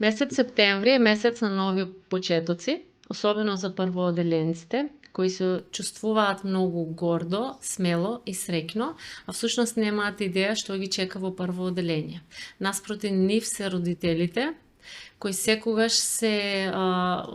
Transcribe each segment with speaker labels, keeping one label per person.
Speaker 1: Месец септември е месец на нови почетоци, особено за првооделенците, кои се чувствуваат многу гордо, смело и среќно, а всушност немаат идеја што ги чека во првооделение. Наспроти нив се родителите, кои секогаш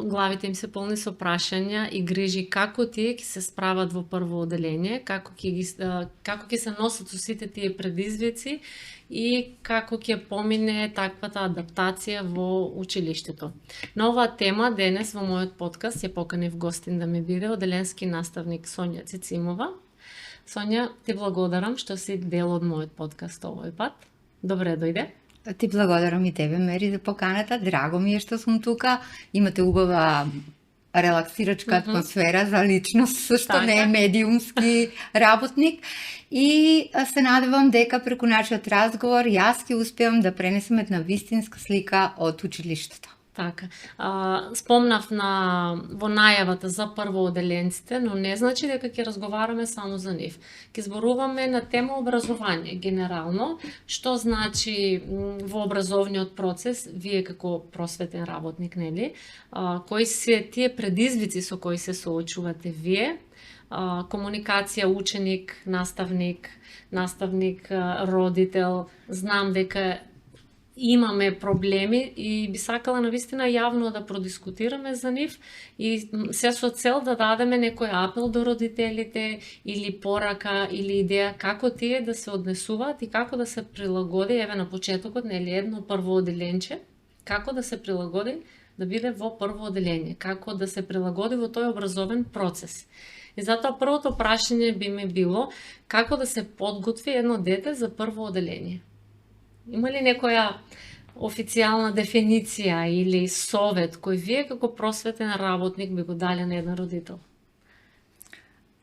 Speaker 1: главите им се полни со прашања и грижи како тие ќе се справат во првооделение, како ќе се носат со сите тие предизвици и како ќе помине таквата адаптација во училиштето. На оваа тема денес во мојот подкаст ја поканив гостин да ми биде оделенски наставник Сонја Цицимова. Сонја, ти благодарам што си дел од мојот подкаст овој пат. Добре дојде.
Speaker 2: Ти благодарам и тебе, Мери, за поканата. Драго ми е што сум тука. Имате убава релаксирачка атмосфера за личност, што не е медиумски работник. И се надевам дека преку нашиот разговор јас ќе успеам да пренесам една вистинска слика од училиштето.
Speaker 1: Така. Спомнав во најавата за првооделенците, но не значи дека ќе разговараме само за нив. Ќе зборуваме на тема образование генерално, што значи во образовниот процес, вие како просветен работник, нели? Кои се тие предизвици со кои се соочувате вие? Комуникација ученик, наставник, родител. Знам дека имаме проблеми и би сакала навистина јавно да продискутираме за нив и се со цел да дадеме некој апел до родителите или порака или идеја како тие да се однесуваат и како да се прилагоди, еве на почетокот, нели едно првооделенче, како да се прилагоди да биде во првооделение, како да се прилагоди во тој образовен процес. И затоа првото прашање би ми било како да се подготви едно дете за првооделение. Има ли некоја официјална дефиниција или совет кој вие како просветен работник би го дали на еден родител?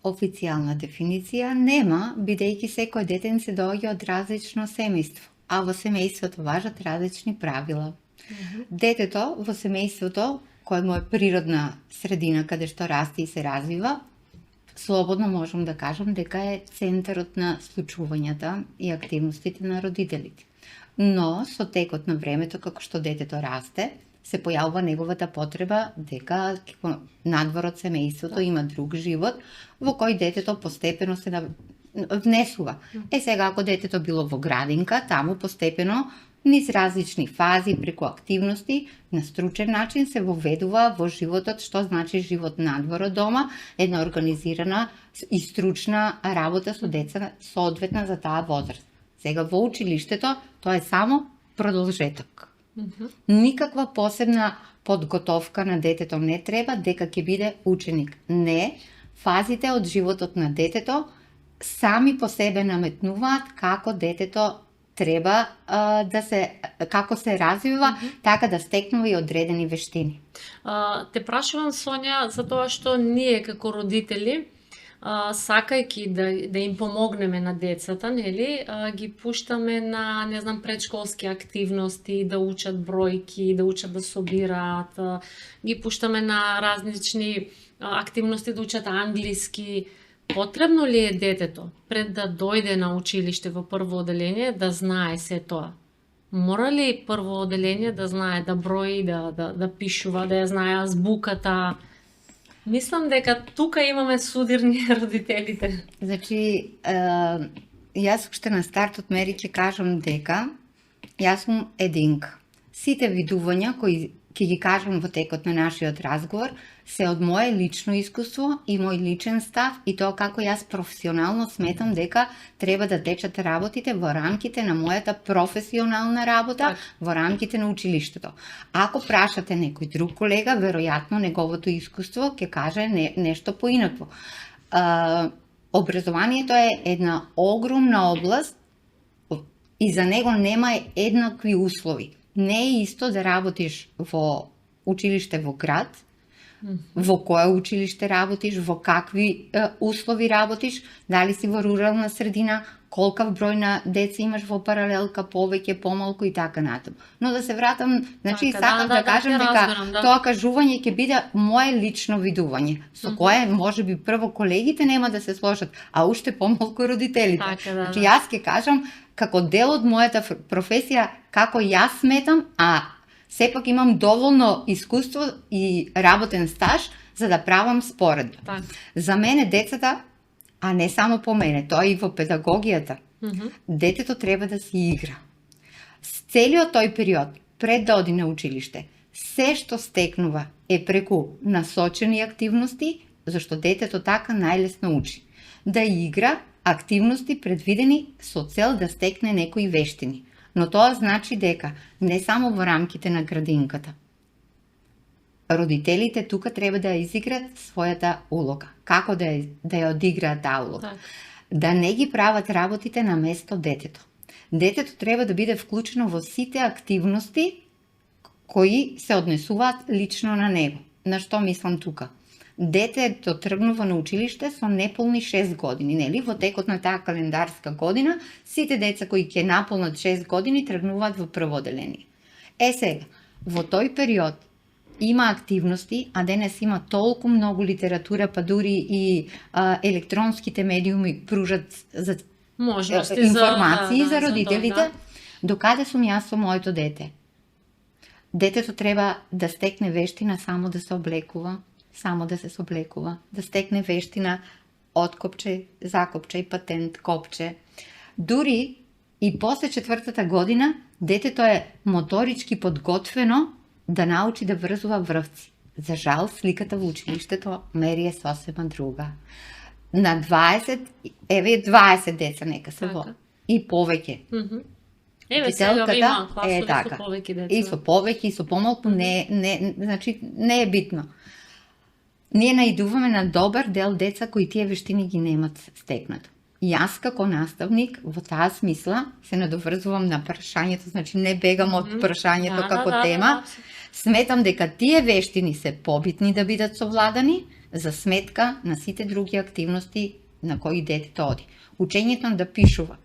Speaker 2: Официјална дефиниција нема, бидејќи секој дете се доаѓа од различно семејство, а во семејството важат различни правила. Детето во семејството, кој му е природна средина каде што расте и се развива, слободно можам да кажам дека е центарот на случувањата и активностите на родителите. Но со текот на времето, како што детето расте, се појавува неговата потреба дека надвор од семејството има друг живот во кој детето постепено се внесува. Сега ако детето било во градинка, таму постепено низ различни фази, преку активности, на стручен начин се воведува во животот, што значи живот надвор од дома, една организирана и стручна работа со деца соодветна за таа возраст. Сега во училиштето тоа е само продолжеток. Никаква посебна подготовка на детето не треба дека ќе биде ученик. Не, фазите од животот на детето сами по себе наметнуваат како детето треба како се развива, така да стекнува и одредени вештини.
Speaker 1: Те прашувам, Сонја, за тоа што ние како родители, сакајќи да им помогнеме на децата, нели, ги пуштаме на, не знам, предшколски активности, да учат бројки, да учат да собираат, ги пуштаме на различни активности, да учат англиски. Потребно ли е детето пред да дојде на училиште во првооделение да знае се тоа? Мора ли првооделение да знае да брои, да пишува, да ја знае азбуката? Мислам дека тука имаме судирни родителите.
Speaker 2: Значи, јас уште на стартот, Мери, ќе кажам дека јас сум единка. Сите видувања кои ќе ги кажам во текот на нашиот разговор се од мое лично искуство и мој личен став и тоа како јас професионално сметам дека треба да течат работите во рамките на мојата професионална работа, во рамките на училиштето. Ако прашате некој друг колега, веројатно неговото искуство ќе каже нешто поинакво. Образованието е една огромна област и за него нема еднакви услови. Не е исто да работиш во училиште во град, во кое училиште работиш, во какви услови работиш, дали си во рурална средина, колкав број на деца имаш во паралелка, повеќе, помалку и така натаму. Но да се вратам, значи сакам да кажам дека тоа кажување ќе биде мое лично видување, со кое можеби прво колегите нема да се сложат, а уште помалку родителите. Значи јас ќе кажам како дел од мојата професија како јас сметам, а сепак имам доволно искуство и работен стаж за да правам споредба.
Speaker 1: Така.
Speaker 2: За мене децата, а не само по мене, тоа и во педагогијата, детето треба да си игра. С целиот тој период, пред да оди на училиште, се што стекнува е преку насочени активности, зашто детето така најлесно учи. Да игра активности предвидени со цел да стекне некои вештини. Но тоа значи дека не само во рамките на градинката. Родителите тука треба да ја изиграат својата улога. Како да ја одиграат таа улога?
Speaker 1: Так.
Speaker 2: Да не ги прават работите на место детето. Детето треба да биде вклучено во сите активности кои се однесуваат лично на него. На што мислам тука? Детето тргнува на училиште со неполни 6 години, нели? Во текот на таа календарска година, сите деца кои ќе наполнат 6 години тргнуваат во прво оделение. Сега, во тој период има активности, а денес има толку многу литература, па дури и електронските медиуми пружат за
Speaker 1: Можности
Speaker 2: информации за
Speaker 1: тоа,
Speaker 2: родителите. Докаде сум јас со моето дете? Детето треба да стекне вештина само да се облекува, само да се соблекува, да стекне вештина откопче, закопче, патент, копче. Дури и после 4-та година детето е моторички подготвено да научи да врзува врвци. За жал, сликата во училиштето мери е сосема друга. На 20, еве 20 деца нека се во.
Speaker 1: Така.
Speaker 2: И повеќе.
Speaker 1: Еве сега има класови со
Speaker 2: така.
Speaker 1: повеќе деца.
Speaker 2: И со повеќе, и со помалку, значи, не е битно. Ние наидуваме на добар дел деца кои тие вештини ги немат стекнато. Јас како наставник во таа смисла се надоврзувам на прашањето, значи не бегам од прашањето како тема. Сметам дека тие вештини се побитни да бидат совладани за сметка на сите други активности на кои детето оди. Учењето да пишува,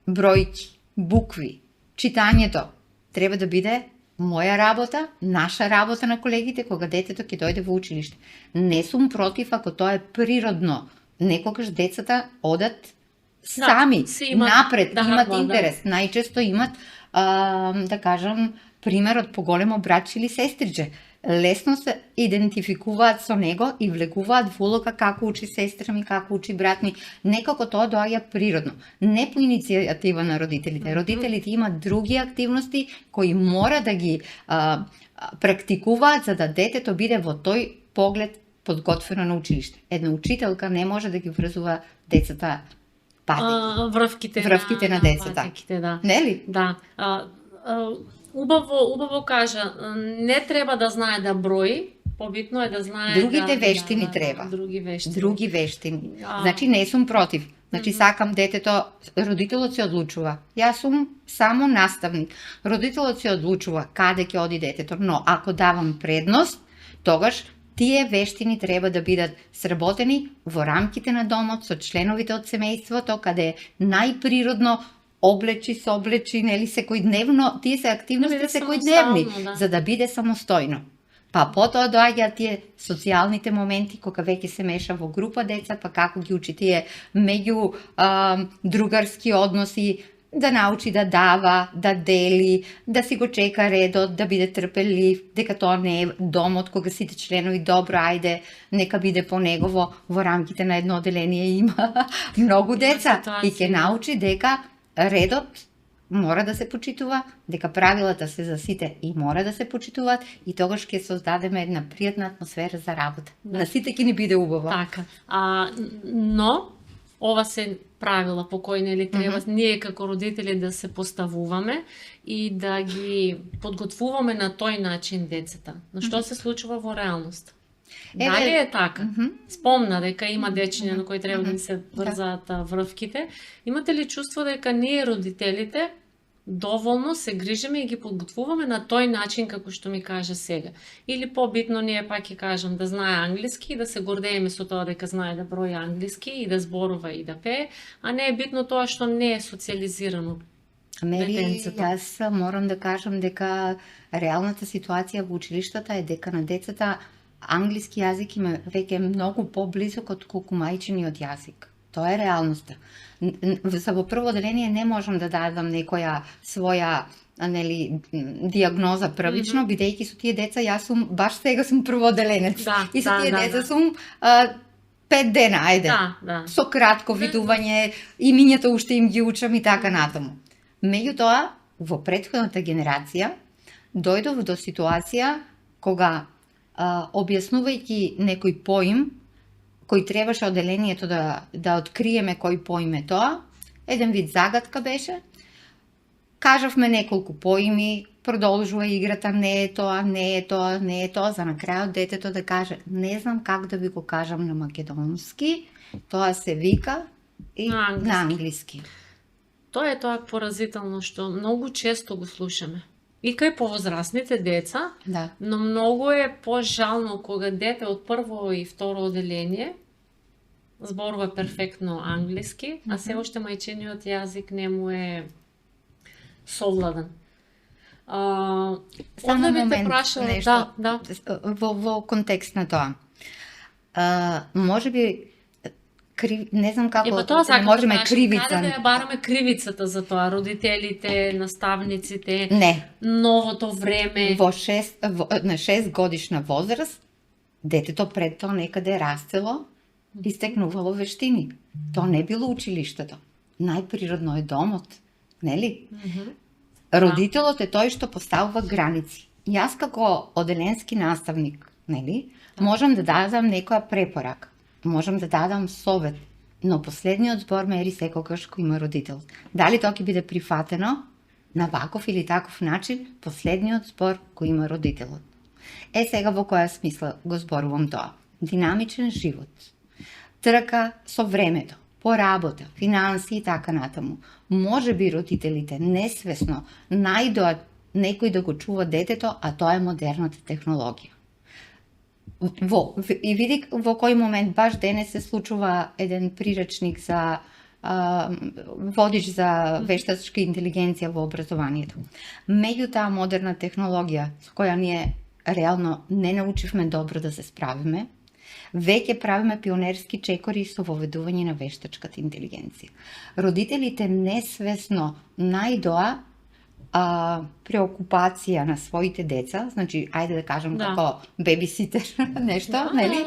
Speaker 2: бројки, букви, читањето треба да биде моја работа, наша работа на колегите кога детето ќе дојде во училиште. Не сум против ако тоа е природно. Некогаш децата одат сами, напред, имат интерес. Најчесто имат, да кажам, пример од поголемо братче или сестриче. Лесно се идентификуваат со него и влегуваат во улога како учи сестра ми, како учи брат ми. Некако тоа доаѓа природно. Не по иницијатива на родителите. Родителите имат други активности кои мора да ги практикуваат за да детето биде во тој поглед подготвено на училиште. Една учителка не може да ги врзува децата врвките на децата.
Speaker 1: Патеките, да.
Speaker 2: Нели?
Speaker 1: Да. Убаво кажа, не треба да знае да брои, побитно е да знае
Speaker 2: другите вештини треба. Други вештини. Значи не сум против. Значи сакам детето, родителот се одлучува. Јас сум само наставник. Родителот се одлучува каде ќе оди детето, но ако давам предност, тогаш тие вештини треба да бидат сработени во рамките на домот со членовите од семејството, каде најприродно облечи, соблечи, нели секојдневно, тие се активности секојдневни, за да биде самостојно. Па потоа доаѓаат тие социјалните моменти кога веќе се меша во група деца, па како ги учи тие меѓу другарски односи, да научи да дава, да дели, да си го чека редот, да биде трпелив, дека тоа не е домот кога сите членови добро, ајде, нека биде по негово, во рамките на едно оделение има многу деца и ќе научи дека редот мора да се почитува, дека правилата се за сите и мора да се почитуваат и тогаш ќе создадеме една пријатна атмосфера за работа. На сите ќе ни биде убаво.
Speaker 1: Така. Но ова се правила по кои нели треба ние како родители да се поставуваме и да ги подготвуваме на тој начин децата. Но што се случува во реалност? Дали е така? Спомна дека има дечиња на кои треба да се врзаат врвките. Имате ли чувство дека ние родителите доволно се грижиме и ги подготвуваме на тој начин како што ми каже сега? Или побитно ние пак ќе кажам да знае англиски и да се гордееме со тоа дека знае да брои англиски и да зборува и да пее, а не е битно тоа што не е социализирано.
Speaker 2: Мери, јас морам да кажам дека реалната ситуација во училиштата е дека на децата англиски јазик има веќе многу поблизок од колку мајчиниот јазик. Тоа е реалноста. За во прво оделение не можам да дадам некоја своја диагноза првично, бидејќи со тие деца јас сум баш сега сум првооделенец.
Speaker 1: Да,
Speaker 2: и со
Speaker 1: да,
Speaker 2: тие
Speaker 1: да,
Speaker 2: деца
Speaker 1: да.
Speaker 2: сум 5 дена, ајде.
Speaker 1: Да.
Speaker 2: Со кратко видување, имињата уште им ги учам и така натаму. Меѓутоа, во претходната генерација дојдов до ситуација кога објаснувајќи некој поим кој требаше оделението да откриеме кој поим е тоа, еден вид загадка беше. Кажавме неколку поими, продолжува играта, не е тоа, не е тоа, не е тоа, за на крајот детето да каже, не знам как да ви го кажам на македонски, тоа се вика и на англиски.
Speaker 1: Тоа е тоа поразително што многу често го слушаме. И кај повозрасните деца,
Speaker 2: Да.
Speaker 1: но многу е пожално кога дете од прво и второ оделение зборува перфектно англиски, а се уште мајчиниот јазик не му е совладан.
Speaker 2: Само
Speaker 1: би те
Speaker 2: момент,
Speaker 1: прашала,
Speaker 2: нешто,
Speaker 1: да.
Speaker 2: во контекст на тоа. Може би не знам како
Speaker 1: Па тоа сакам
Speaker 2: можеме
Speaker 1: да
Speaker 2: кривица.
Speaker 1: Каде да ја бараме кривицата за тоа? Родителите, наставниците,
Speaker 2: Не.
Speaker 1: новото време.
Speaker 2: На 6 годишна возраст, детето пред тоа некаде растело и стекнувало вештини. Тоа не било училиштето. Најприродно е домот, нели? Родителот е тој што поставува граници. Јас како оделенски наставник, нели, можам да дадам некоја препорака, можам да дадам совет, но последниот збор мери секогаш кој има родител. Дали тоа ќе биде прифатено на ваков или таков начин, последниот збор кој има родителот. Сега во која смисла го зборувам тоа? Динамичен живот. Трка со времето, поработа, финанси и така натаму. Може би родителите несвесно најдоат некој да го чува детето, а тоа е модерната технологија. И види во кој момент баш денес се случува еден приречник за водич за вештачка интелигенција во образованието. Меѓутоа модерна технологија со која ние реално не научивме добро да се справиме, веќе правиме пионерски чекори со воведување на вештачката интелигенција. Родителите несвесно најдоа преокупација на своите деца, значи, ајде да кажам како бебиситер, нешто, нели?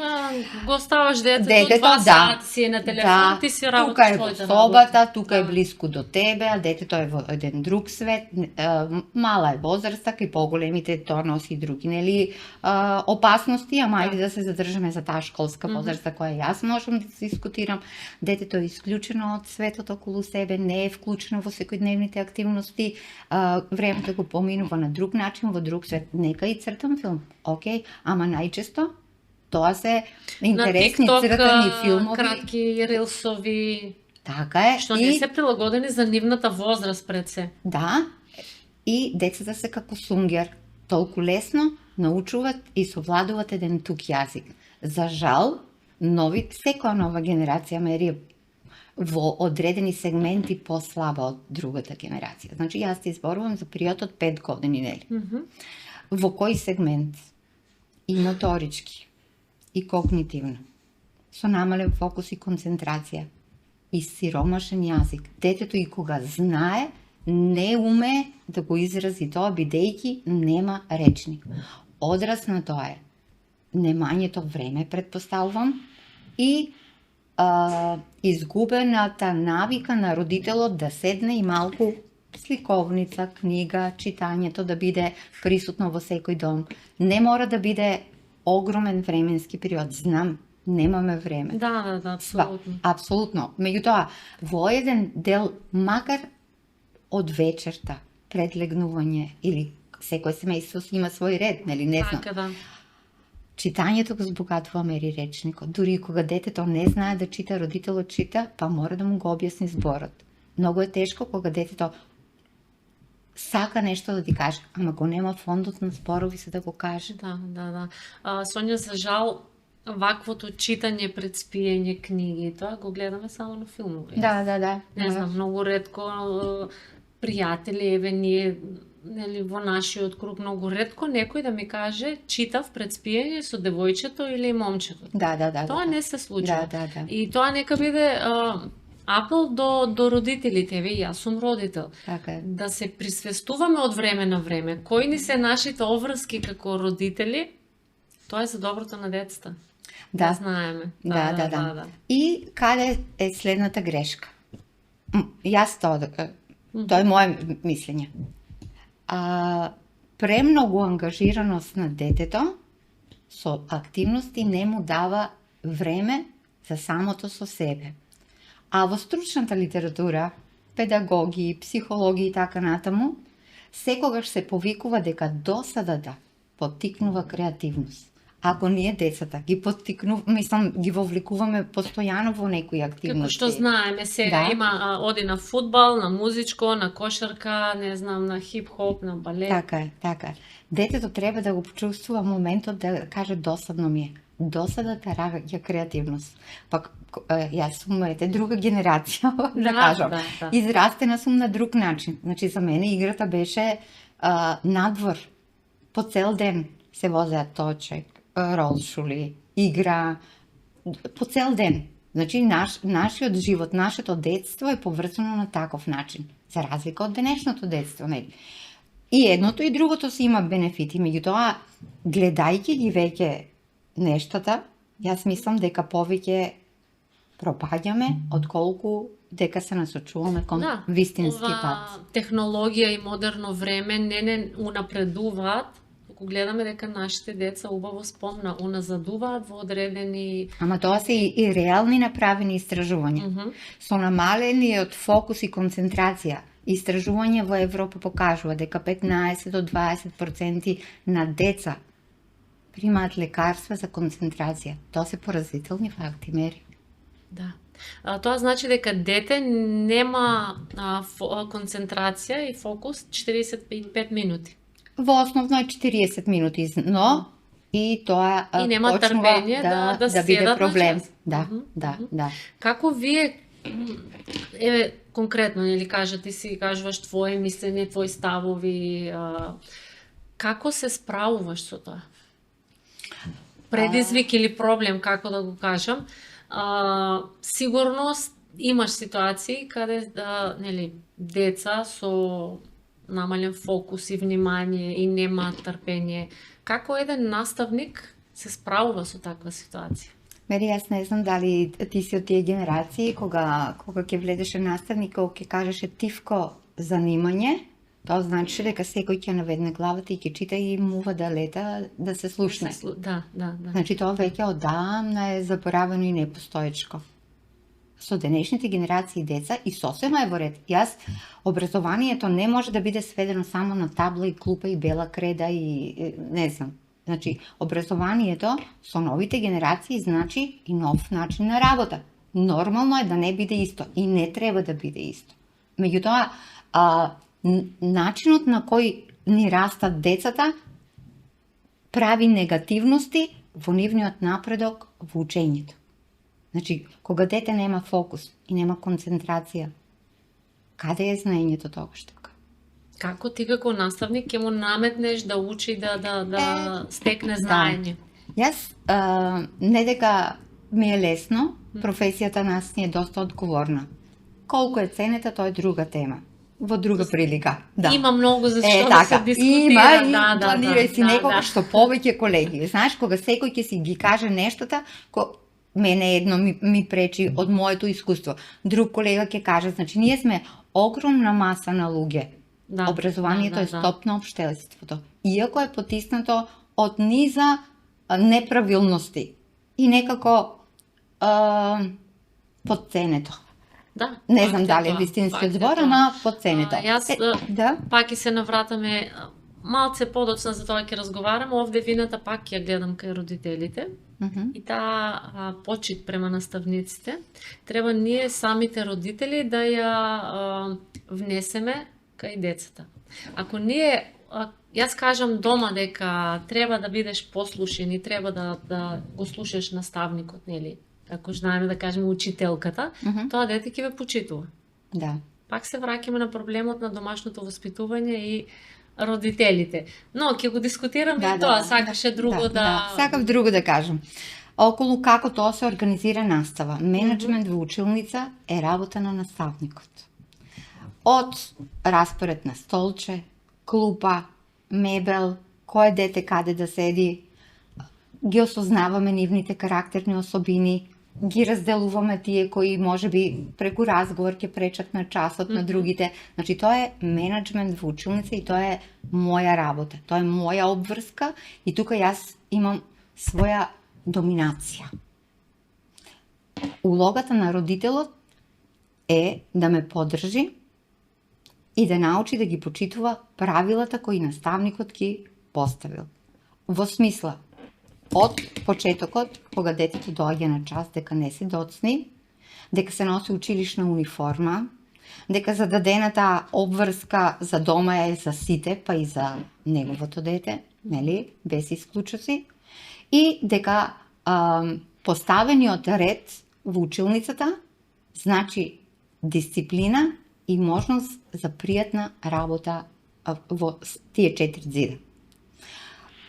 Speaker 1: Го ставаш детето 2 сати си е на телефон, ти си работиш
Speaker 2: тука е во
Speaker 1: твојата
Speaker 2: собата, тука е блиску до тебе, а детето е во еден друг свет, мала е возраста, кај поголемите тоа носи други, нели, опасности, ама ајде да се задржаме за таа школска возраста која јас можам да се дискутирам. Детето е исклучено од светот околу себе, не е вклучено во секојдневните активности, времето го поминува на друг начин, во друг свет. Нека и цртам филм, окей, ама најчесто тоа се интересни цртани филмови,
Speaker 1: кратки рилсови.
Speaker 2: Така е.
Speaker 1: Што не се прилагодени за нивната возраст пред се.
Speaker 2: Да, и децата се како сунгер, толку лесно научуваат и совладуваат еден тук јазик. За жал, секоја нова генерација мери во одредени сегменти послаба од другата генерација. Значи, јас ти зборувам за период од 5 години, нели? Во кој сегмент? И моторички, и когнитивно, со намален фокус и концентрација, и сиромашен јазик. Детето и кога знае, не уме да го изрази тоа, бидејќи нема речник. Одраз на тоа е немањето време, предпоставувам, и изгубената навика на родителот да седне и малку сликовница, книга, читањето да биде присутно во секој дом. Не мора да биде огромен временски период. Знам, немаме време.
Speaker 1: Да, апсолутно.
Speaker 2: Апсолутно. Меѓутоа, во еден дел, макар од вечерта, пред легнување, или секој семејство има свој ред, нели, не знам.
Speaker 1: Така, да.
Speaker 2: Читањето го збогатува мери речникот. Дури кога детето не знае да чита, родителот чита, па мора да му го објасни зборот. Многу е тешко кога детето сака нешто да ти каже, ама го нема фондот на зборови за да го каже.
Speaker 1: Да. Сонја, за жал, ваквото читање пред спиење книги, тоа го гледаме само на филмови.
Speaker 2: Да.
Speaker 1: Не знам, многу ретко пријатели, еве ние нели во нашиот круг многу ретко некој да ми каже читав пред спиење со девојчето или момчето.
Speaker 2: Да.
Speaker 1: Тоа не се случува.
Speaker 2: Да.
Speaker 1: И тоа нека биде апел до родителите, еве јас сум родител.
Speaker 2: Така е.
Speaker 1: Да се присвестуваме од време на време кои ни се нашите обврски како родители, тоа е за доброто на децата.
Speaker 2: Да.
Speaker 1: Знаеме.
Speaker 2: Да. И каде е следната грешка? Јас тоа е моје мислење. Премногу ангажираност на детето со активности не му дава време за самото со себе. А во стручната литература, педагоги, психологи и така натаму, секогаш се повикува дека досадата поттикнува креативност. Ако ние децата ги ги вовлекуваме постојано во некои активности.
Speaker 1: Како што знаеме сега, има оди на фудбал, на музичко, на кошарка, не знам, на хип-хоп, на балет.
Speaker 2: Така е. Детето треба да го почувствува моментот да каже досадно ми е. Досадата раѓа креативност. Пак јас сум друга генерација, да кажам.
Speaker 1: Да.
Speaker 2: Израстена сум на друг начин. Значи за мене играта беше надвор. По цел ден се возеа точек, ролшули, игра, по цел ден. Значи нашиот живот, нашето детство е поврзано на таков начин, за разлика од денешното детство, нели? И едното и другото си има бенефити, меѓутоа гледајќи ги веќе нештата, јас мислам дека повеќе пропаѓаме отколку дека се насочуваме кон вистински пат.
Speaker 1: Технологија и модерно време не унапредуваат, ако гледаме дека нашите деца убаво спомна, уназадуваат во одредени...
Speaker 2: Ама тоа се и реални направени истражувања. Со намалениот фокус и концентрација. Истражување во Европа покажува дека 15 до 20% на деца примаат лекарства за концентрација. Тоа се поразителни факти, Мери.
Speaker 1: Да. Тоа значи дека дете нема концентрација и фокус 45 минути.
Speaker 2: Во основно е 40 минути, но и тоа
Speaker 1: и нема трпење да
Speaker 2: биде проблем.
Speaker 1: Да. Како вие конкретно, нели ти си кажуваш твое мислење, твои ставови, како се справуваш со тоа? Предизвик или проблем, како да го кажам? Сигурно имаш ситуации каде нели деца со намален фокус и внимание и нема трпење. Како еден наставник се справува со таква ситуација?
Speaker 2: Мери, јас не знам дали ти си од тие генерации кога ќе влезеше наставник, кога ќе кажеше тивко занимање, тоа значи дека секој ќе наведне главата и ќе чита и мува да лета, да се слушне.
Speaker 1: Да.
Speaker 2: Значи тоа веќе одамна е заборавено и непостоечко. Со денешните генерации деца и сосема е во ред. Образованието не може да биде сведено само на табла и клупа и бела креда и не знам. Значи, образованието со новите генерации значи и нов начин на работа. Нормално е да не биде исто и не треба да биде исто. Меѓутоа, начинот на кој ни растат децата прави негативности во нивниот напредок во учењето. Значи, кога дете нема фокус и нема концентрација, каде е знаењето тогаш така?
Speaker 1: Како ти како наставник ќе му наметнеш да учи да стекне знаење?
Speaker 2: Јас не дека ми е лесно, професијата нас ни е доста одговорна. Колку е ценета, тоа е друга тема. Во друга прилика. Да.
Speaker 1: Има многу за што да се дискутира.
Speaker 2: Има и планирај си некогаш што повеќе колеги. Знаеш, кога секој ќе си ги каже нештата, мене едно ми пречи од моето искуство. Друг колега ќе каже, значи ние сме огромна маса на луѓе. Образованието е стоп на општеството. Иако е потиснато од низа неправилности и некако подценето.
Speaker 1: Да.
Speaker 2: Не знам дали е вистинскиот збор, ама подценето.
Speaker 1: Јас пак и се навратаме малце подоцна, за тоа ќе разговараме. Овде вината пак ја гледам кај родителите. И таа почит према наставниците. Треба ние самите родители да ја внесеме кај децата. Ако ние, јас кажам дома дека треба да бидеш послушен и треба да го слушаш наставникот, нели? Ако знаеме да кажеме учителката, тоа дете ќе ве почитува.
Speaker 2: Да.
Speaker 1: Пак се враќаме на проблемот на домашното воспитување и родителите. Но ќе го дискутираме тоа, сакаше друго да...
Speaker 2: Сакав друго да кажам. Околу како тоа се организира настава. Менеджмент во училница е работа на наставникот. Од распоред на столче, клупа, мебел, кое дете каде да седи, ги осознаваме нивните карактерни особини, ги разделуваме тие кои можеби преку разговор ќе пречат на часот на другите. Значи тоа е менеджмент во училница и тоа е моја работа. Тоа е моја обврска и тука јас имам своја доминација. Улогата на родителот е да ме поддржи и да научи да ги почитува правилата кои наставникот ги поставил. Во смисла, од почетокот, кога детето доаѓа на час, дека не се доцни, дека се носи училишна униформа, дека зададената обврска за дома е за сите, па и за неговото дете, нели, без исклучоци, и дека поставениот ред во училницата значи дисциплина и можност за пријатна работа во тие 4 зида.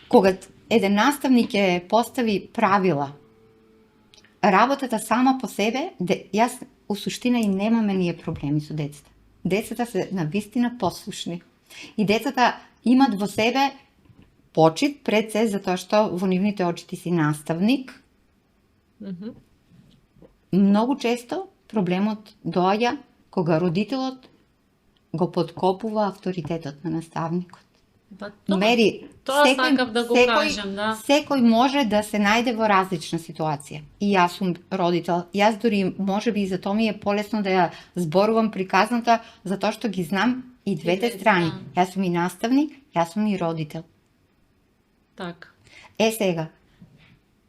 Speaker 2: Кога еден наставник ќе постави правила, работата сама по себе, јас у суштина и немаме ние проблеми со децата. Децата се навистина послушни. И децата имат во себе почит пред се за тоа што во нивните очи ти си наставник. Многу често проблемот доаѓа кога родителот го подкопува авторитетот на наставникот. Мери,
Speaker 1: сакав да го кажам, да.
Speaker 2: Секој може да се најде во различна ситуација. И јас сум родител. Јас дори можеби и за тоа ми е полесно да ја зборувам приказната, затоа што ги знам и двете страни. Јас сум и наставник, јас сум и родител.
Speaker 1: Така.
Speaker 2: Сега,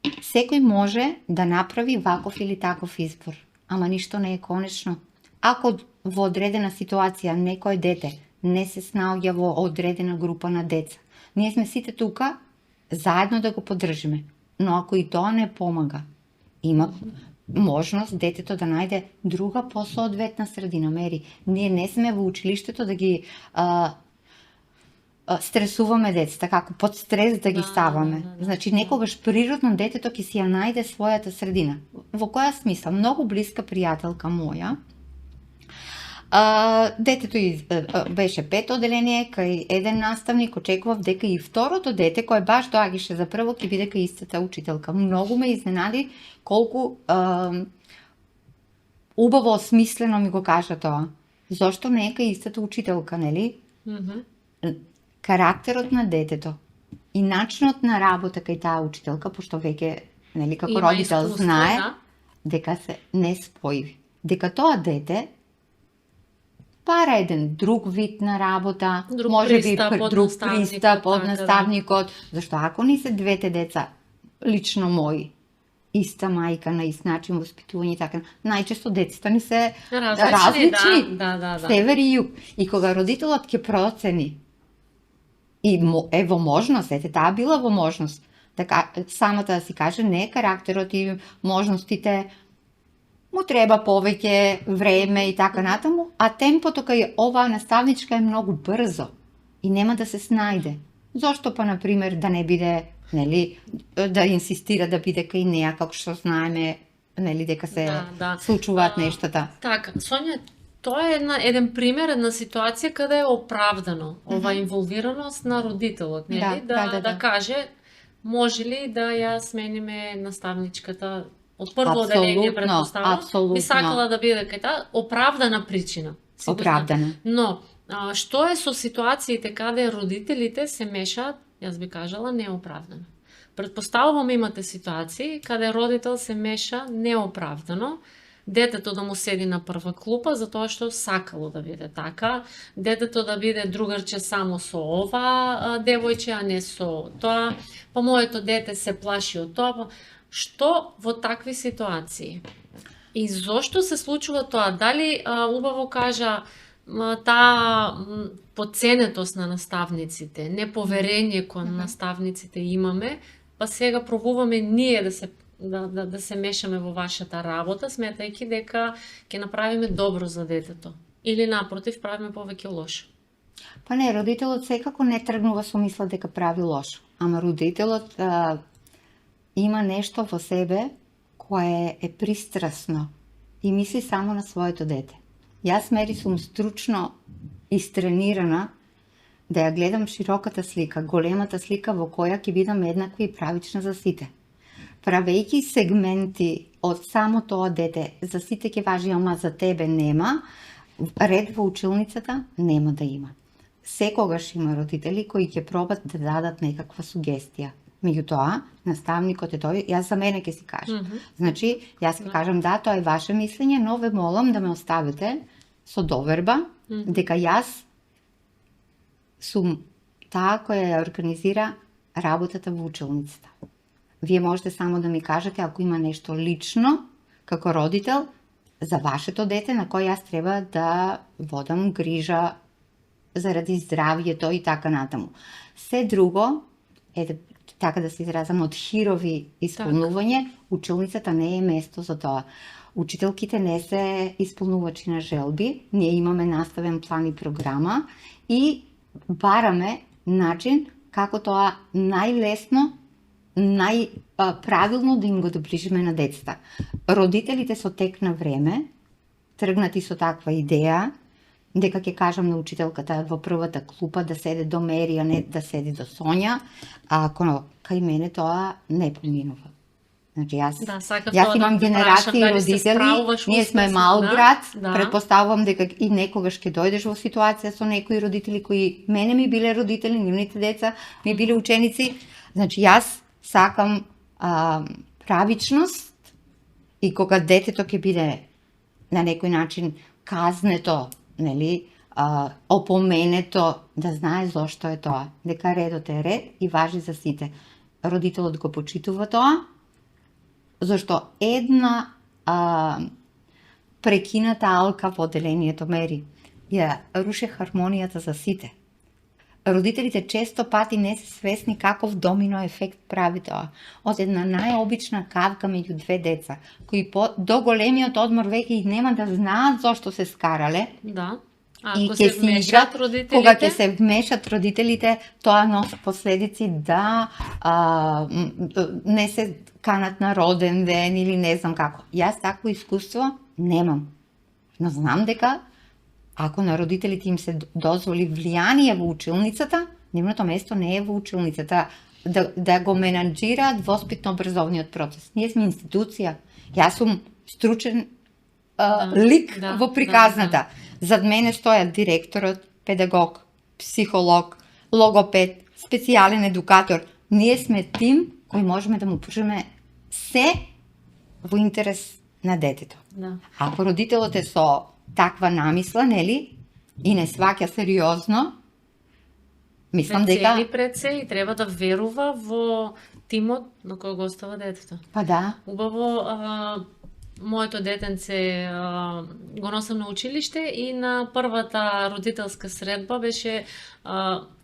Speaker 2: секој може да направи ваков или таков избор, ама ништо не е конечно. Ако во одредена ситуација некој дете не се снаоѓа во одредена група на деца, ние сме сите тука заедно да го поддржиме. Но ако и тоа не помага, има можност детето да најде друга посоодветна средина. Мери, ние не сме во училиштето да ги стресуваме децата, како под стрес да ги ставаме. Значи, некогаш природно детето ќе си ја најде својата средина. Во која смисла? Многу блиска пријателка моја, детето беше 5 оделение, кај еден наставник очекував дека и второто дете, кое баш доаѓаше за прво, ќе биде кај истата учителка. Многу ме изненади колку убаво осмислено ми го кажа тоа. Зошто не е кај истата учителка, нели? Карактерот на детето и начинот на работа кај таа учителка, пошто веќе, нели, како родител знае, дека се не споиви. Дека тоа дете пара еден друг вид на работа, може би друг пристап од наставникот, зашто ако ни се двете деца, лично мои, иста мајка, на ист начин воспитување и така, најчесто децата ни се различни, север и југ. И кога родителот ќе процени, и е во можност, таа била во можност, така самата да си каже, не карактерот и можностите, му треба повеќе време и така натаму, а темпото кај оваа наставничка е многу брзо и нема да се снајде. Зошто па, например, да не биде, нели, да инсистира да биде кај неа, како што знаеме, нели, дека се случуваат нештата.
Speaker 1: Така, Сонја, тоа е еден пример, една ситуација каде е оправдано ова инволвираност на родителот, нели, да каже, може ли да ја смениме наставничката од прво оделение, предпоставам, би сакала да биде кај таа, оправдана причина.
Speaker 2: Оправдана.
Speaker 1: Но, што е со ситуациите каде родителите се мешаат, јас би кажала, неоправдано. Предпоставувам имате ситуации каде родител се меша неоправдано, детето да му седи на прва клупа затоа што сакало да биде така, детето да биде другарче само со ова девојче, а не со тоа, па моето дете се плаши од тоа. Што во такви ситуации? И зошто се случува тоа? Дали убаво кажа таа подценетост на наставниците, неповерење кон наставниците имаме, па сега пробуваме ние да се мешаме во вашата работа, сметајќи дека ќе направиме добро за детето. Или напротив, правиме повеќе лошо.
Speaker 2: Па не, родителот секако не тргнува со мисла дека прави лошо. Ама родителот има нешто во себе кое е пристрасно и мисли само на своето дете. Јас, Мери, сум стручно истренирана да ја гледам широката слика, големата слика во која ќе бидам еднаква и правична за сите. Правејќи сегменти од само тоа дете, за сите ќе важи, ама за тебе нема, ред во училницата нема да има. Секогаш има родители кои ќе пробат да дадат некаква сугестија. Меѓутоа, наставникот е тој, јас за мене ќе си кажам. Значи, јас ќе кажам да, тоа е ваше мислење, но ве молам да ме оставите со доверба дека јас сум таа која ја организира работата во училницата. Вие можете само да ми кажете ако има нешто лично, како родител, за вашето дете на кој јас треба да водам грижа заради здравието и така натаму. Се друго, така да се изразам, од хирови исполнување, училницата не е место за тоа. Учителките не се исполнувачи на желби, ние имаме наставен план и програма и бараме начин како тоа најлесно, најправилно да им го доближиме на децата. Родителите со тек на време, тргнати со таква идеја, дека ќе кажам на учителката во првата клупа да седе до Мери, а не да седи до Сонја, ако кај мене тоа не поминува. Значи јас имам генерации родители, ние сме мал град, претпоставувам дека и некогаш ќе дојдеш во ситуација со некои родители кои мене ми биле родители, нивните деца ми биле ученици. Значи јас сакам правичност и кога детето ќе биде на некој начин казнето, нели, опоменето, да знае зошто е тоа, дека редот е ред и важи за сите. Родителот го почитува тоа, зашто една прекината алка во оделението, Мери, ја руше хармонијата за сите. Родителите често пати не се свесни каков домино ефект прави тоа. Од една најобична кавка меѓу две деца, кои до големиот одмор веќе и нема да знаат зошто се скарале.
Speaker 1: Да.
Speaker 2: И ќе се играат родителите, кога ќе се вмешат родителите, тоа носи последици да не се канат на роден ден или не знам како. Јас такво искуство немам. Но знам дека ако на родителите им се дозволи влијание во училницата, нивното место не е во училницата, да го менаџираат воспитно-образовниот процес. Ние сме институција. Јас сум стручен лик во приказната. Зад мене стојат директорот, педагог, психолог, логопед, специјален едукатор. Ние сме тим кој можеме да му пружиме се во интерес на детето. Ако родителот е со таква намисла, нели, и не сваќа сериозно, мислам дека
Speaker 1: цели пред се и треба да верува во тимот на кој го остава детето.
Speaker 2: Па да.
Speaker 1: Убаво, моето детенце го носам на училиште и на првата родителска средба беше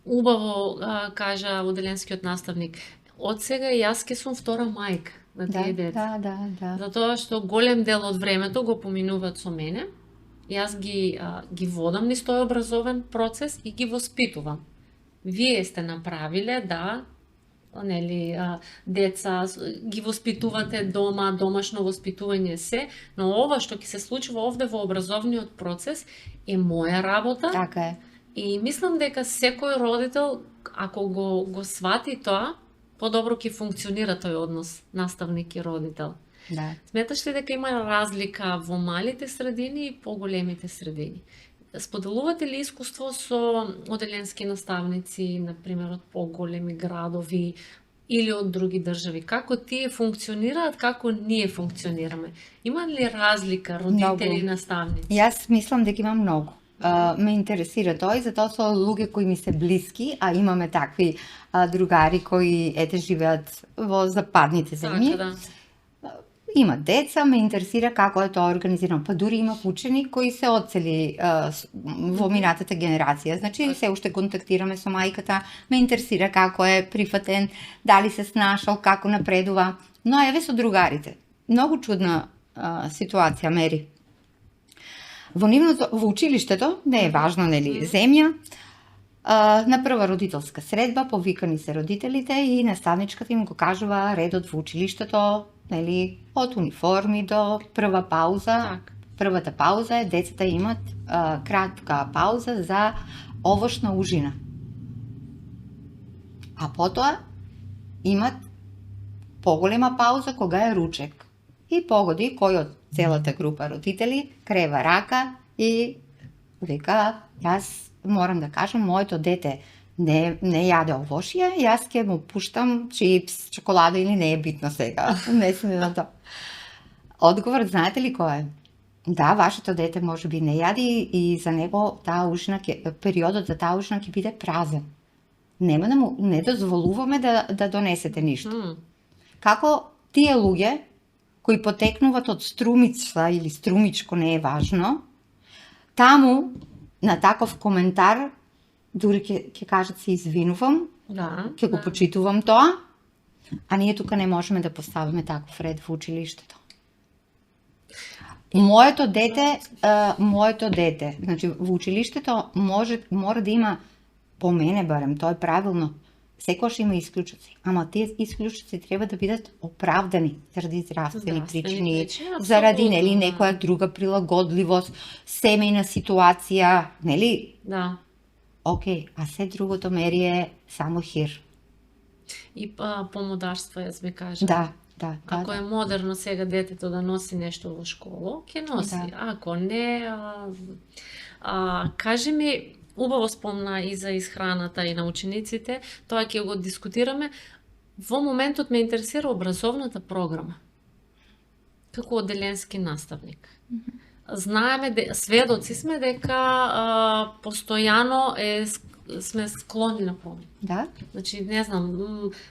Speaker 1: убаво кажа оделенскиот наставник. Од сега јас ке сум втора мајка на тие деца.
Speaker 2: Да.
Speaker 1: Затоа што голем дел од времето го поминуваат со мене. Јас ги водам низ тој образовен процес и ги воспитувам. Вие сте направиле нели, деца, ги воспитувате дома, домашно воспитување се, но ова што ќе се случува овде во образовниот процес е моја работа.
Speaker 2: Така е.
Speaker 1: И мислам дека секој родител, ако го свати тоа, подобро ќе функционира тој однос наставник и родител.
Speaker 2: Да.
Speaker 1: Сметаш ли дека има разлика во малите средини и поголемите средини? Споделувате ли искуство со оделенски наставници, например, од поголеми градови или од други држави? Како тие функционираат, како ние функционираме? Има ли разлика родители и наставници?
Speaker 2: Јас мислам дека има многу. Ме интересира тоа и затоа со луѓе кои ми се блиски, а имаме такви другари кои живеат во западните земји.
Speaker 1: Така, да.
Speaker 2: Има деца, ме интересира како е тоа организирано. Па дури има ученик кои се одцели во минатата генерација. Значи, се уште контактираме со мајката, ме интересира како е прифатен, дали се снашал, како напредува. Но еве со другарите. Многу чудна ситуација, Мери. Во училиштето, не е важно, нели, земја, На прва родителска средба повикани се родителите и наставничката им го кажува редот во училиштето, нели, од униформи до прва пауза.
Speaker 1: Так.
Speaker 2: Првата пауза е децата имат кратка пауза за овошна ужина. А потоа имат поголема пауза кога е ручек. И погоди кој од целата група родители крева рака и вика, јас морам да кажам, моето дете не јаде овошје, јас ќе му пуштам чипс, чоколада или не е битно сега. Не сме на тоа. Одговорот знаете ли кој е? Да, вашето дете може би не јади и за него таа ужина периодот за таа ужина ќе биде празен. Нема да му не дозволуваме да донесете ништо. Како тие луѓе кои потекнуваат од струмица или струмичко, не е важно, таму на таков коментар дури ќе кажат се извинувам, ќе го почитувам тоа, а ние тука не можеме да поставиме таков ред во училиштето. Моето дете, значи во училиштето мора да има, по мене барем, тоа е правилно, секојаш има исклучоци, ама тие исклучоци треба да бидат оправдани заради здравствени причини, заради нели некоја друга прилагодливост, семејна ситуација, нели?
Speaker 1: Да.
Speaker 2: Океј, а се другото мери е само хир.
Speaker 1: И помодарство, јас би кажа.
Speaker 2: Да.
Speaker 1: Ако е модерно сега детето да носи нешто во школо, ќе носи. Ако не, кажи ми, убаво спомна и за исхраната и на учениците, тоа ќе го дискутираме. Во моментот ме интересира образовната програма. Како оделенски наставник. Знаеме, сведоци сме дека постојано сме склонни на промени.
Speaker 2: Да.
Speaker 1: Значи, не знам,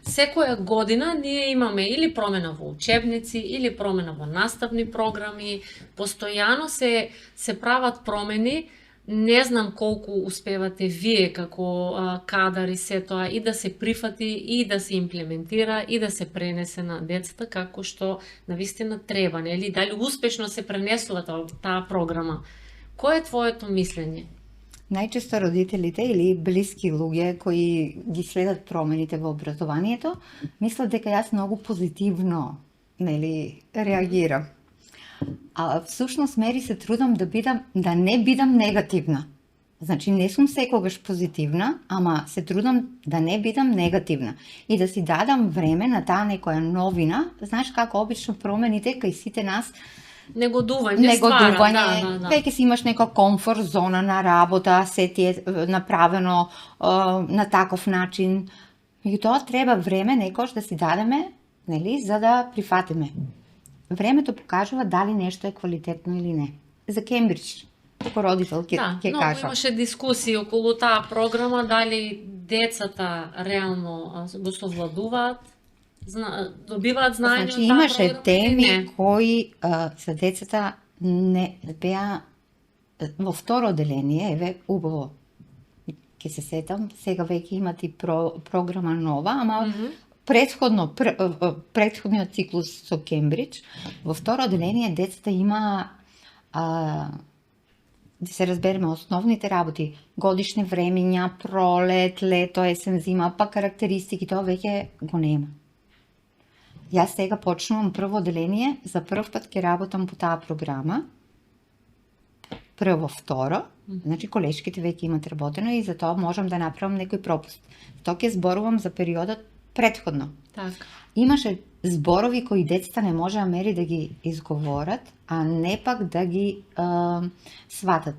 Speaker 1: секоја година ние имаме или промена во учебници, или промена во наставни програми, постојано се прават промени. Не знам колку успевате вие како кадар и се тоа и да се прифати, и да се имплементира, и да се пренесе на децата како што навистина треба, нели? Дали успешно се пренесува таа програма? Кој е твоето мислење?
Speaker 2: Најчесто родителите или блиски луѓе кои ги следат промените во образованието, мислат дека јас многу позитивно, нели, реагирам. А всушност мери се трудам да не бидам негативна. Значи не сум секогаш позитивна, ама се трудам да не бидам негативна и да си дадам време на таа некоја новина. Знаеш како обично промените кај сите нас
Speaker 1: негодување,
Speaker 2: да. Веќе си имаш нека комфорт зона на работа, се ти е направено на таков начин. Меѓутоа треба време некош да си дадеме, нели, за да прифатиме. Времето покажува дали нешто е квалитетно или не. За Кембридж, како родител ќе кажа.
Speaker 1: Да, имаше дискусии околу таа програма, дали децата реално го совладуваат, добиваат знаење.
Speaker 2: Значи имаше теми кои за децата не беа во второ одделение, еве, убаво. Ќе се сетам, сега веќе имат и програма нова, ама предходниот циклус со Кембридж, во второ одделение децата има да се разбереме основните работи, годишни времења, пролет, лето, есен, зима, па карактеристики, тоа веќе го нема. Јас сега почнувам прво одделение, за прв пат ќе работам по таа програма. Прво, второ, значи колешките веќе имат работено и за тоа можам да направам некој пропуст. Тоа ќе зборувам за периодот предходно.
Speaker 1: Так.
Speaker 2: Имаше зборови кои децата не можеа мери да ги изговорат, а не пак да ги сватат.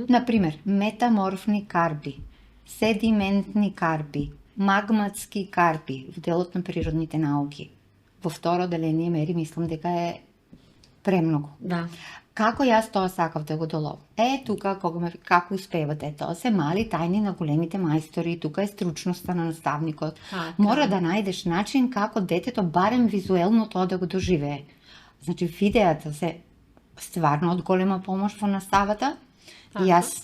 Speaker 2: Например, метаморфни карпи, седиментни карпи, магматски карпи в делот на природните науки. Во второ одделение мери мислам дека е премногу.
Speaker 1: Да.
Speaker 2: Како јас тоа сакав да го доловам? Тука како успевате? Тоа се мали тајни на големите мајстори, тука е стручноста на наставникот. Мора да најдеш начин како детето барем визуелно тоа да го доживее. Значи видеата се стварно од голема помош во наставата. Јас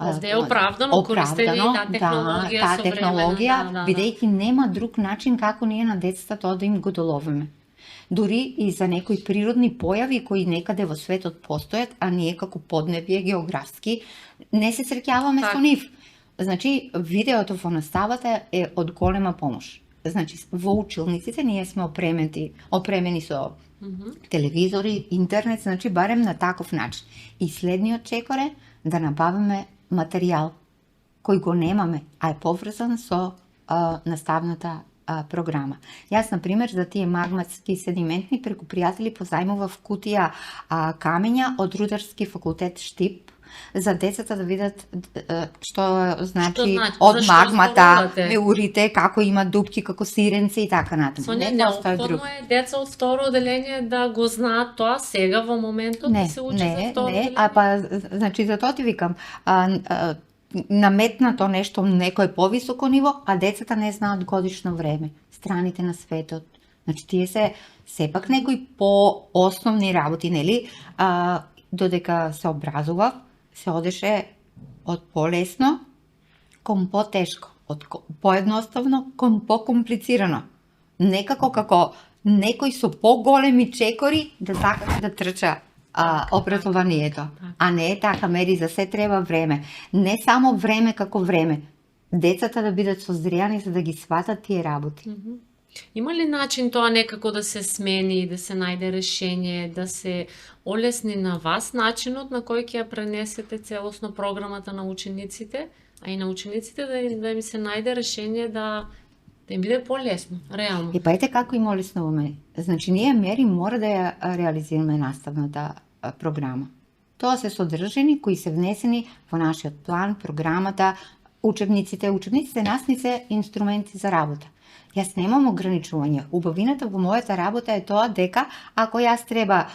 Speaker 1: овде е оправдано користење
Speaker 2: таа технологија, бидејќи нема друг начин како ние на децата тоа да им го доловиме. Дури и за некои природни појави кои некаде во светот постојат, а ние како поднебје географски не се среќаваме со нив. Значи, видеото во наставата е од голема помош. Значи, во училниците ние сме опремени со телевизори, интернет, значи барем на таков начин. И следниот чекор е да набавиме материјал кој го немаме, а е поврзан со наставната програма. Јас, например, за тие магматски седиментни преку пријатели позајмував кутија камења од Рударски факултет Штип, за децата да видат што значи од магмата, меурите, како има дупки, како сиренци и така натаму.
Speaker 1: Сонја, неопходно е деца од второ оделение да го знаат тоа сега во моментот да се учи за второ оделение?
Speaker 2: Значи за тоа ти викам, наметнато нешто некој повисоко ниво, а децата не знаат годишно време, страните на светот. Значи тие се сепак некои по-основни работи, нели? Додека се образував, се одеше од полесно кон потешко, од поедноставно кон покомплицирано. Некако како некој со поголеми чекори да сакаше да трча образованието. А не е така, Мери, за се треба време. Не само време како време. Децата да бидат созрени за да ги сватат тие работи.
Speaker 1: Има ли начин тоа некако да се смени, да се најде решение, да се олесни на вас начинот на кој ќе ја пренесете целосно програмата на учениците, а и на учениците да им се најде решение да им биде полесно, реално?
Speaker 2: И па ете како им олеснуваме. Значи, ние, Мери, мора да ја реализираме наставната програма. Тоа се содржини кои се внесени во нашиот план, програмата, учебниците. Учебниците нас не се инструменти за работа. Јас немам ограничување. Убавината во мојата работа е тоа дека ако јас треба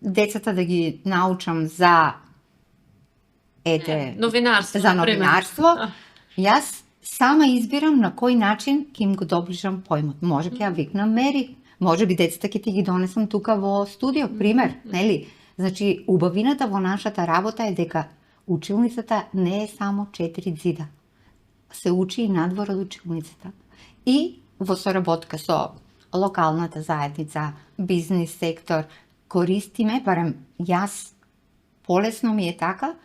Speaker 2: децата да ги научам за новинарство, јас сама избирам на кој начин ќе им го доближам појмот. Може ќе ја викнам Мери, може би децата ќе ти ги донесам тука во студио, пример, нели? Значи, убавината во нашата работа е дека училницата не е само 4 ѕида. Се учи и надвор од училницата. И во соработка со локалната заедница, бизнис сектор, користиме, барем јас, полесно ми е така,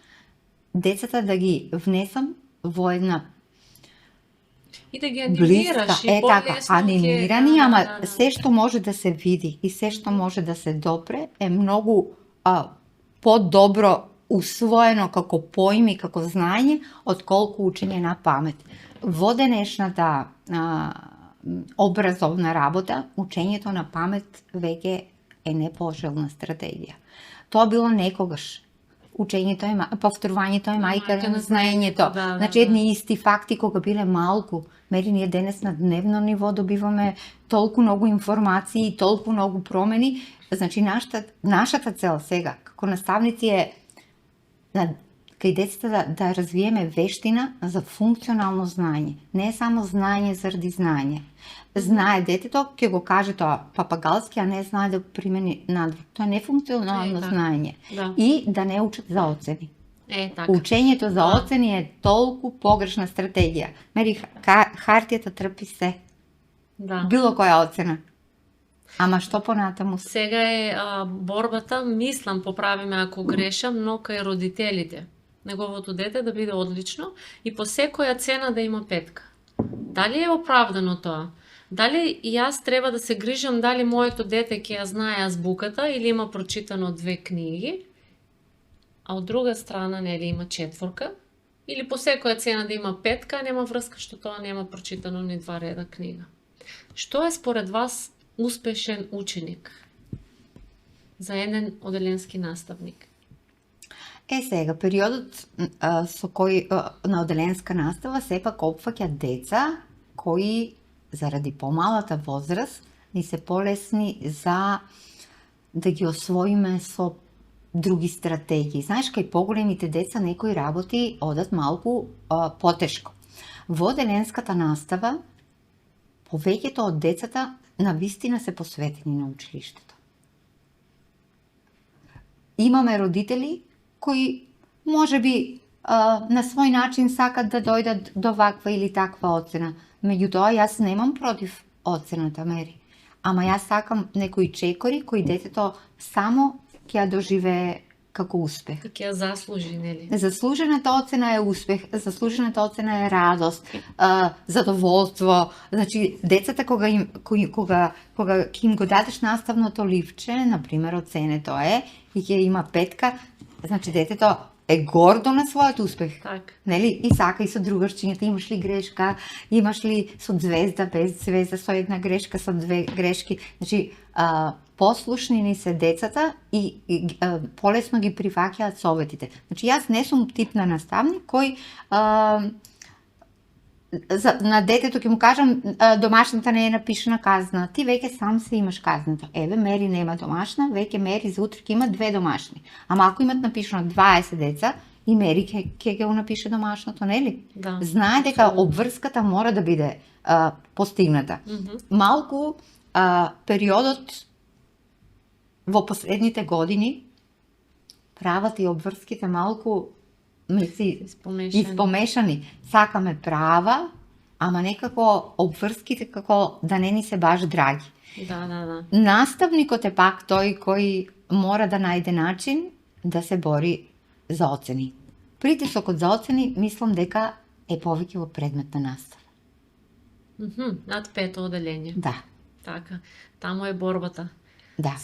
Speaker 2: децата да ги внесам во една
Speaker 1: и да ги анимираш и
Speaker 2: полесно анимирани, ама се што може да се види и се што може да се допре е многу по-добро усвоено како поими, како знаење, отколку учење на памет. Во денешната образовна работа, учењето на памет веќе е непожелна стратегија. Тоа било некогаш. Учењето е повторувањето е мајка на знаењето. Значи едни исти факти кога биле малку. Мери, ние денес на дневно ниво добиваме толку многу информации и толку многу промени. Значи нашата цел сега како наставници е кај децата да развиеме вештина за функционално знаење. Не е само знаење заради знаење. Знае детето, ќе го каже тоа папагалски, а не знае да примени надвор. Тоа е нефункционално знаење. И да не учат за оцени.
Speaker 1: Така.
Speaker 2: Учењето за оцени е толку погрешна стратегија. Мери, хартијата трпи се. Било која оцена. Ама што понатаму?
Speaker 1: Сега е борбата, мислам, поправиме ако грешам, но кај родителите. Неговото дете да биде одлично и по секоја цена да има 5. Дали е оправдано тоа? Дали јас треба да се грижам дали моето дете ќе ја знае азбуката или има прочитано 2 книги, а од друга страна нели има 4, или по секоја цена да има 5, а нема врска што тоа нема прочитано ни 2 реда книга. Што е според вас успешен ученик за еден оделенски наставник?
Speaker 2: Сега, периодот со кој на оделенска настава сепак опфаќа деца кои заради помалата возраст ни се полесни за да ги освоиме со други стратегии. Знаеш, кај поголемите деца некои работи одат малку потешко. Во оделенската настава повеќето од децата навистина се посветени на училиштето. Имаме родители кои можеби на свој начин сакат да дојдат до ваква или таква оцена. Меѓутоа, јас немам против оцената, Мери. Ама јас сакам некои чекори кои детето само ќе ја доживее како успех.
Speaker 1: Како ја заслужи, нели?
Speaker 2: Заслужената оцена е успех, заслужената оцена е радост, задоволство. Значи, децата кога ќе им го дадеш наставното ливче, например, оценето е, и ќе има 5, значи детето е гордо на својот успех.
Speaker 1: Так.
Speaker 2: Нели? И сака и со другарчињата, имаш ли грешка, имаш ли со звезда, без звезда, со една грешка, со две грешки. Значи, послушни ни се децата и полесно ги прифаќаат советите. Значи, јас не сум тип на наставник кој на детето ќе му кажам домашната не е напишана казна. Ти веќе сам се имаш казната. Еве, Мери нема домашна, веќе Мери за утре ќе има 2 домашни. Ама ако имат напишано 20 деца, и Мери ќе го напише домашното, нели?
Speaker 1: Да.
Speaker 2: Знае дека обврската мора да биде постигната. Малку периодот во последните години правата и обврските малку испомешани. Сакаме права, ама некако обврските како да не ни се баш драги.
Speaker 1: Да.
Speaker 2: Наставникот е пак тој кој мора да најде начин да се бори за оцени. Притисокот за оцени мислам дека е повеќе во предмет на настава.
Speaker 1: Над 5 оделение.
Speaker 2: Да.
Speaker 1: Така. Таму е борбата.
Speaker 2: Да.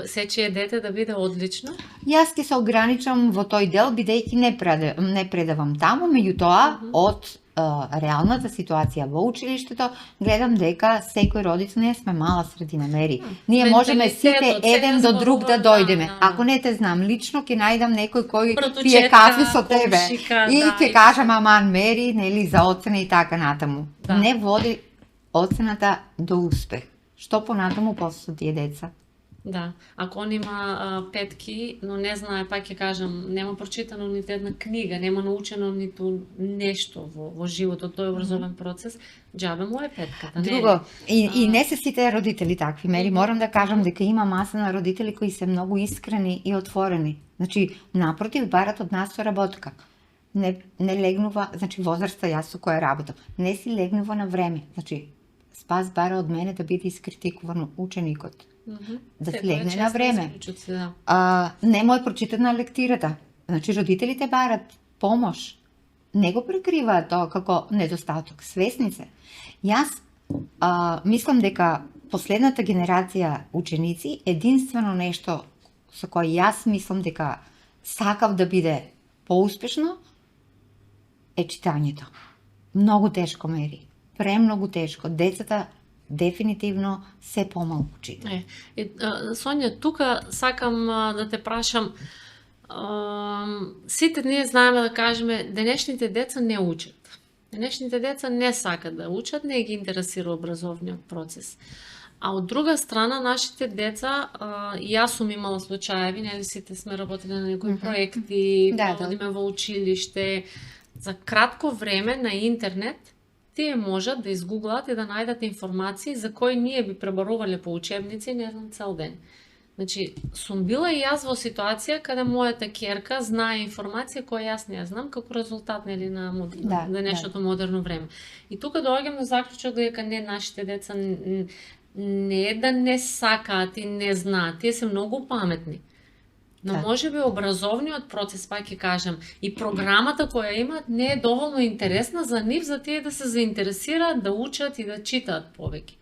Speaker 1: Сечие дете да биде одлично.
Speaker 2: Јас ќе се ограничам во тој дел, бидејќи не предавам таму, меѓутоа од реалната ситуација во училиштето, гледам дека секој родител, не сме мала средина, Мери. Ние можеме сите еден до друг да дојдеме. Ако не те знам лично, ќе најдам некој кој пие кафе со тебе и ќе кажам аман Мери, нели, за оцена и така натаму. Не води оцената до успех. Што понатаму после со тие деца?
Speaker 1: Да, ако он има 5, но не знае, пак ќе кажам, нема прочитано ниту една книга, нема научено ниту нешто во животот, тој образовен процес, џабе му е 5-ката.
Speaker 2: Друго, и не се сите родители такви, Мери, морам да кажам дека има маса на родители кои се многу искрени и отворени. Значи, напротив, барат од нас соработка. Не легнува, значи возраста јас со која работам, не си легнува на време. Значи, Спас бара од мене да биде искритикуван ученикот. Да си легне на време. Не му е прочитана лектирата. Значи, родителите барат помош. Не го прикриваат тоа како недостаток. Свесни се. Јас мислам дека последната генерација ученици, единствено нешто со кое јас мислам дека сакав да биде поуспешно, е читањето. Многу тешко, Мери. Премногу тешко. Децата дефинитивно се помалку читаат.
Speaker 1: Сонја, тука сакам да те прашам, сите ние знаеме да кажеме, денешните деца не учат. Денешните деца не сакат да учат, не ги интересира образовниот процес. А од друга страна, нашите деца, јас сум имала случаеви, нели сите сме работели на некои проекти, одиме во училиште, за кратко време на интернет, тие можат да изгуглат и да најдат информации за кои ние би пребарувале по учебници, не знам, цел ден. Значи, сум била и јас во ситуација каде мојата ќерка знае информација која јас не ја знам како резултат, нели, на денешното модерно време. И тука доаѓам до заклучок дека не, нашите деца не е да не сакаат и не знаат, тие се многу паметни. Но можеби образовниот процес, пак ќе кажам, и програмата која имаат не е доволно интересна за нив, за тие да се заинтересираат, да учат и да читаат повеќе.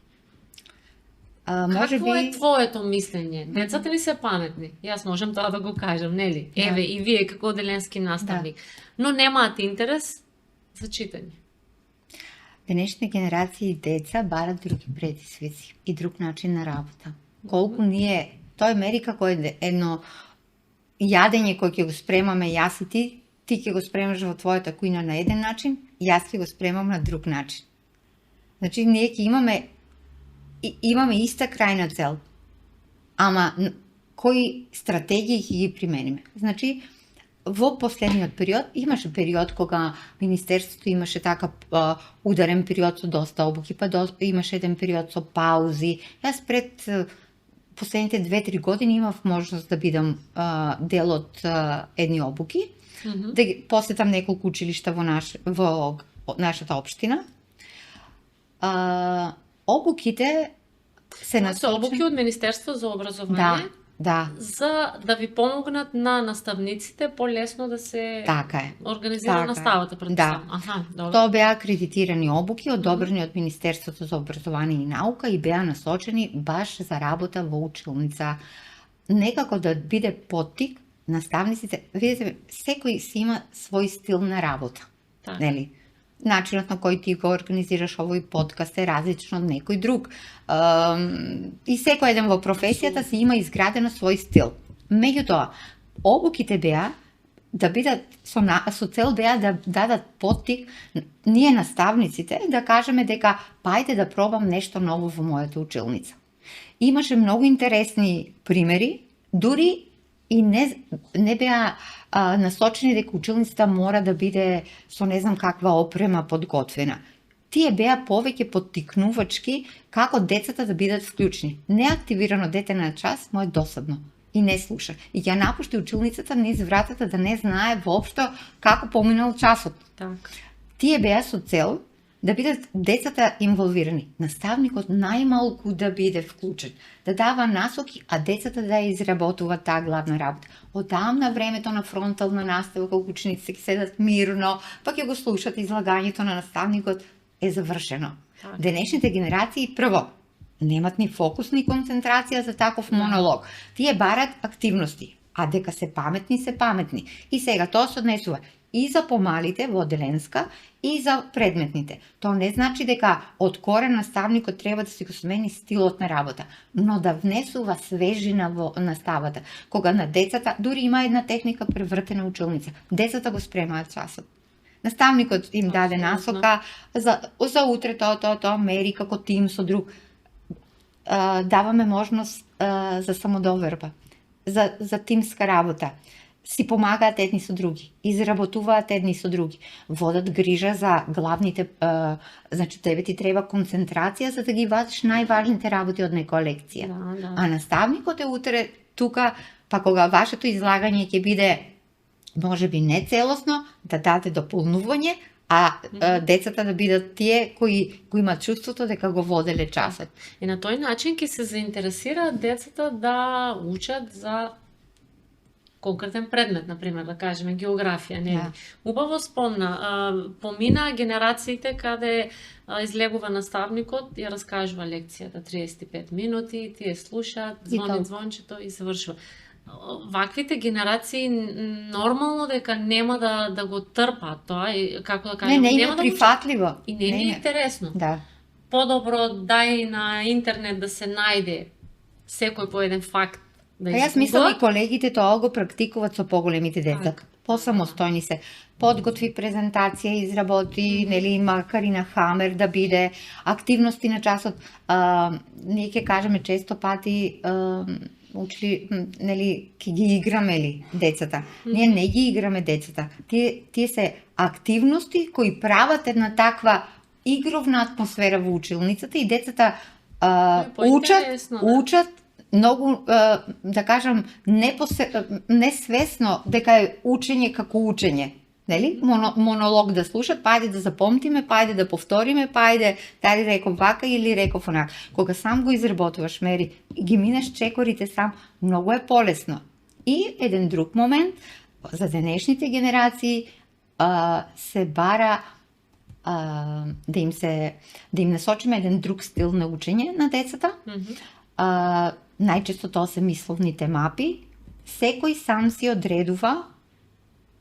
Speaker 1: Какво е твоето мислење? Децата ли се паметни? Јас можам тоа да го кажам, нели? Еве, и вие како оделенски наставник. Но немаат интерес за читање.
Speaker 2: Денешните генерации деца барат други предизвици и друг начин на работа. Колку ние, тоа е Мери како едно јадење кој ќе го спремаме јас и ти ќе го спремаш во твојата кујна на еден начин, јас ќе го спремам на друг начин. Значи, ние ќе имаме иста крајна цел, ама кои стратегии ќе ги примениме. Значи, во последниот период, имаше период кога Министерството имаше така ударен период со доста обуки, па имаше еден период со паузи. Јас пред последните 2-3 години имав можност да бидам дел од едни обуки, да посетам неколку училишта во нашата општина. Обуките се насочени...
Speaker 1: Обуки од Министерство за образование?
Speaker 2: Да,
Speaker 1: за да ви помогнат на наставниците полесно да се
Speaker 2: така е.
Speaker 1: организира
Speaker 2: Така е.
Speaker 1: наставата,
Speaker 2: Да.
Speaker 1: претпоставам. Аха, добро.
Speaker 2: Тоа беа акредитирани обуки, одобрени од Министерството за образование и наука и беа насочени баш за работа во училница. Некако да биде поттик наставниците, видите, секој си има свој стил на работа.
Speaker 1: Така.
Speaker 2: Нели? Начинот на кој ти го организираш овој подкаст е различно од некој друг. И секој еден во професијата си има изградено свој стил. Меѓутоа, обуките беа да бидат со цел беа да дадат поттик ние наставниците да кажеме дека пајде да пробам нешто ново во мојата училница. Имаше многу интересни примери, дури и не беа насочени дека училницата мора да биде со не знам каква опрема подготвена. Тие беа повеќе поттикнувачки како децата да бидат вклучени. Неактивирано дете на час му е досадно и не слуша. И ќе напушти училницата низ вратата да не знае воопшто како поминал часот.
Speaker 1: Така.
Speaker 2: Тие беа со цел да бидат децата инволвирани. Наставникот најмалку да биде вклучен, да дава насоки, а децата да ја изработуваат таа главна работа. Оттам на времето на фронтална настава, кога учениците ќе седат мирно, па ќе го слушат излагањето на наставникот, е завршено.
Speaker 1: Така.
Speaker 2: Денешните генерации прво немат ни фокус ни концентрација за таков монолог. Тие барат активности, а дека се паметни. И сега тоа се однесува и за помалите во одделенска и за предметните. Тоа не значи дека од корен наставникот треба да си го смени стилот на работа, но да внесува свежина во наставата. Кога на децата, дури има една техника превртена училница, децата го спремаат часот. Наставникот им даде насока за утре тоа, мери како тим со друг. Даваме можност за самодоверба, за тимска работа. Си помагаат едни со други, изработуваат едни со други, водат грижа за главните, значи тебе ти треба концентрација за да ги вадиш најважните работи од некоја лекција.
Speaker 1: Да.
Speaker 2: А наставникот е утре тука, па кога вашето излагање ќе биде можеби не целосно, да даде дополнување, а децата да бидат тие кои имаат чувството дека го воделе часот.
Speaker 1: И на тој начин ќе се заинтересираат децата да учат за конкретен предмет, например, да кажеме географија, не?
Speaker 2: Да.
Speaker 1: Убаво спомна, помина генерациите каде излегува наставникот и ја раскажува лекцијата 35 минути, тие слушаат, звони звончето и завршува. Ваквите генерации нормално дека нема да го трпаат тоа и како да кажем,
Speaker 2: Не
Speaker 1: нема
Speaker 2: е
Speaker 1: да
Speaker 2: прифатливо.
Speaker 1: и не е интересно.
Speaker 2: Да.
Speaker 1: Подобро дај на интернет да се најде секој по еден факт да
Speaker 2: Јас мислам и колегите тоа го практикуваат со поголемите деца. Посамостојни се. Подготви презентација, изработи, нели има Карина Хамер да биде, активности на часот. Ние ќе кажеме често пати учили, нели, ќе ги играме ли децата? Ние не ги играме децата. Тие се активности кои прават една таква игровна атмосфера во училницата и децата учат многу, да кажам, несвесно дека е учење како учење. Нели? Монолог да слушат, пајде да запомтиме, пајде да повториме, пајде дали реков вака или реков онака. Кога сам го изработуваш, мери, ги минеш чекорите сам, многу е полесно. И еден друг момент, за денешните генерации се бара да им насочиме еден друг стил на учење на децата. Најчесто тоа се мисловните мапи. Секој сам си одредува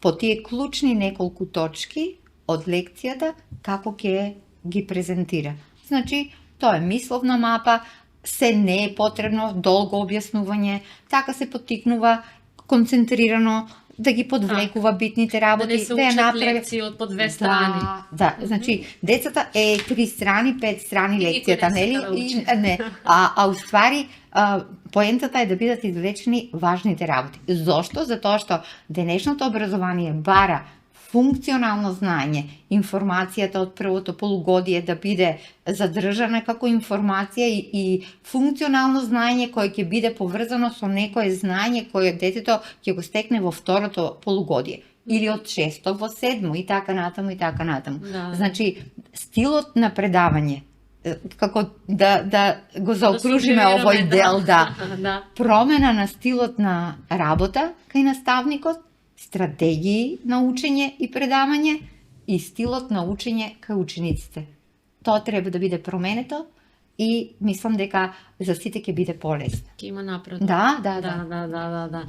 Speaker 2: по тие клучни неколку точки од лекцијата како ќе ги презентира. Значи, тоа е мисловна мапа, се не е потребно долго објаснување, така се поттикнува концентрирано да ги подвлекува битните работи,
Speaker 1: да не се
Speaker 2: ја
Speaker 1: учат
Speaker 2: направи
Speaker 1: лекции од по 2 страни.
Speaker 2: Да, значи децата е 3 страни, 5 страни лекцијата, нели? Не, а уствари поентата е да бидат извлечени важните работи. Зошто? Затоа што денешното образование бара функционално знаење, информацијата од првото полугодие да биде задржана како информација и функционално знаење кое ќе биде поврзано со некое знаење кое детето ќе го стекне во второто полугодие или од 6 во 7 и така натаму и така натаму.
Speaker 1: Да.
Speaker 2: Значи, стилот на предавање како да го заокружиме
Speaker 1: сугерираме,
Speaker 2: овој дел, да.
Speaker 1: Да.
Speaker 2: Промена на стилот на работа кај наставникот, стратегии на учење и предавање и стилот на учење кај учениците. Тоа треба да биде променето и мислам дека за сите ќе биде полесно.
Speaker 1: Ќе има напред.
Speaker 2: Да.
Speaker 1: Да.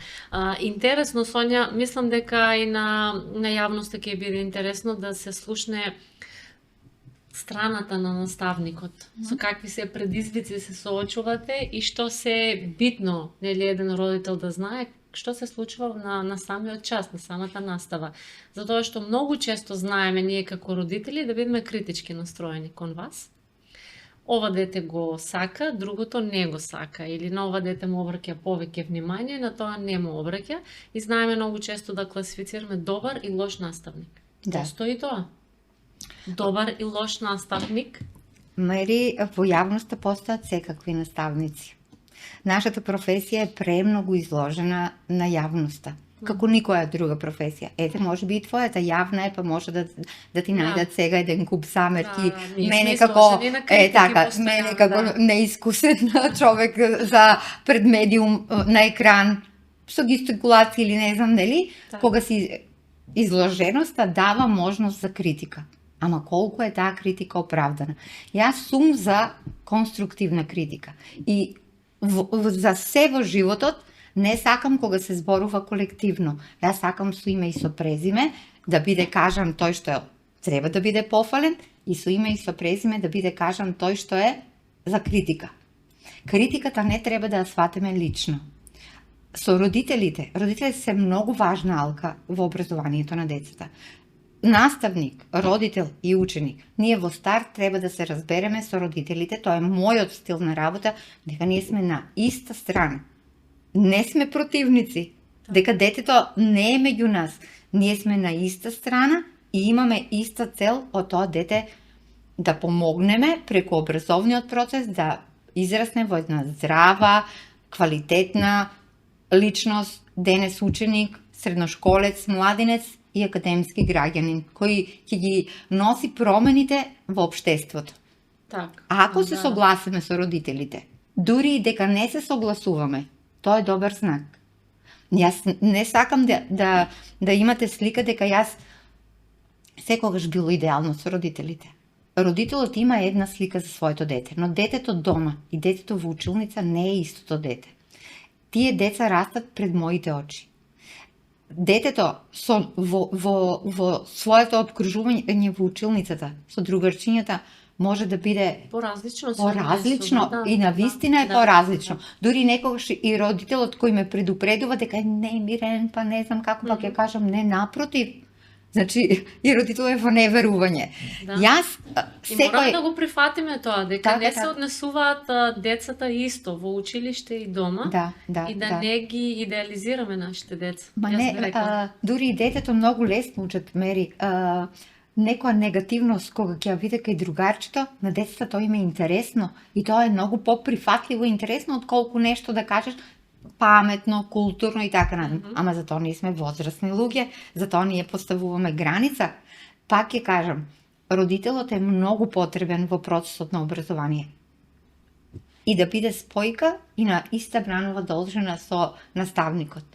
Speaker 1: Интересно, Сонја, мислам дека и на јавноста ќе биде интересно да се слушне страната на наставникот. Со какви се предизвици се соочувате и што се битно, нели, еден родител да знае што се случува на самиот час, на самата настава. Затоа што многу често знаеме ние како родители да бидеме критички настроени кон вас. Ова дете го сака, другото не го сака, или на ова дете му обраќа повеќе внимание, на тоа не му обраќа, и знаеме многу често да класифицираме добар и лош наставник.
Speaker 2: Да.
Speaker 1: Постои тоа? Добар и лош наставник?
Speaker 2: Мери, во јавноста постојат секакви наставници. Нашата професија е премногу изложена на јавноста, како никоја друга професија. Ете, може би и твојата јавна е, па може да ти најдат сега еден куп замерки. Мене како мене како неискусен човек за пред медиум на екран со гестикулација или не знам нели, кога си изложеноста дава можност за критика. Ама колку е таа критика оправдана? Јас сум за конструктивна критика. И за се во животот не сакам кога се зборува колективно. Јас сакам со име и со презиме да биде кажан тој што треба да биде пофален и со име и со презиме да биде кажан тој што е за критика. Критиката не треба да ја сватиме лично. Со родителите се многу важна алка во образованието на децата. Наставник, родител и ученик. Ние во старт треба да се разбереме со родителите, тоа е мојот стил на работа, дека ние сме на иста страна. Не сме противници, дека детето не е меѓу нас. Ние сме на иста страна и имаме иста цел од тоа дете да помогнеме преку образовниот процес да израсне во една здрава, квалитетна личност, денес ученик, средношколец, младинец и академски граѓанин, кој ќе ги носи промените во општеството. Ако се согласиме со родителите, дури и дека не се согласуваме, тоа е добар знак. Јас не сакам да имате слика дека јас секогаш било идеално со родителите. Родителот има една слика за своето дете, но детето дома и детето во училница не е истото дете. Тие деца растат пред моите очи. Детето во своето обкружување во училницата со другарчињата може да биде поразлично и навистина е поразлично. Дури некогаш и родителот кој ме предупредува дека не е мирен, па не знам како, па ќе кажам не, напротив. Значи, и родител е во неверување. Јас
Speaker 1: секој... И мора да го прифатиме тоа, дека не се однесуваат децата исто во училиште и дома, и да не ги идеализираме нашите деца.
Speaker 2: Дури и детето многу лесно учат, Мери. Некоја негативност, кога ќе ја види кај другарчето, на децата тоа им е интересно и тоа е многу поприфатливо и интересно отколку нешто да кажеш паметно, културно и така натаму. Ама затоа ние сме возрастни луѓе, затоа ние поставуваме граница. Пак ќе кажам, родителот е многу потребен во процесот на образование. И да биде спојка и на иста бранова должена со наставникот.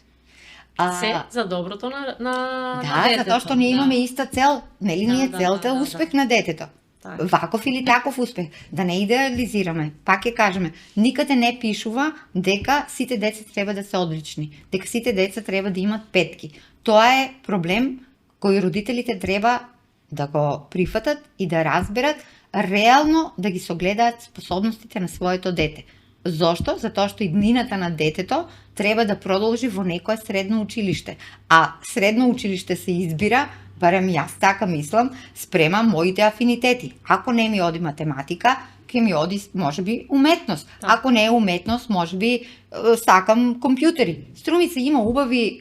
Speaker 1: Се за доброто на
Speaker 2: детето. Затоа што ние имаме иста цел, нели ние целта е успех на детето. Ваков или таков успех. Да не идеализираме. Пак ќе кажеме, никаде не пишува дека сите деца треба да се одлични, дека сите деца треба да имат петки. Тоа е проблем кој родителите треба да го прифатат и да разберат, реално да ги согледаат способностите на своето дете. Зошто? Затоа што иднината на детето треба да продолжи во некое средно училиште. А средно училиште се избира, барем јас така мислам, спрема моите афинитети. Ако не ми оди математика, ќе ми оди можеби уметност. Ако не е уметност, можеби сакам компјутери. Струми се има убави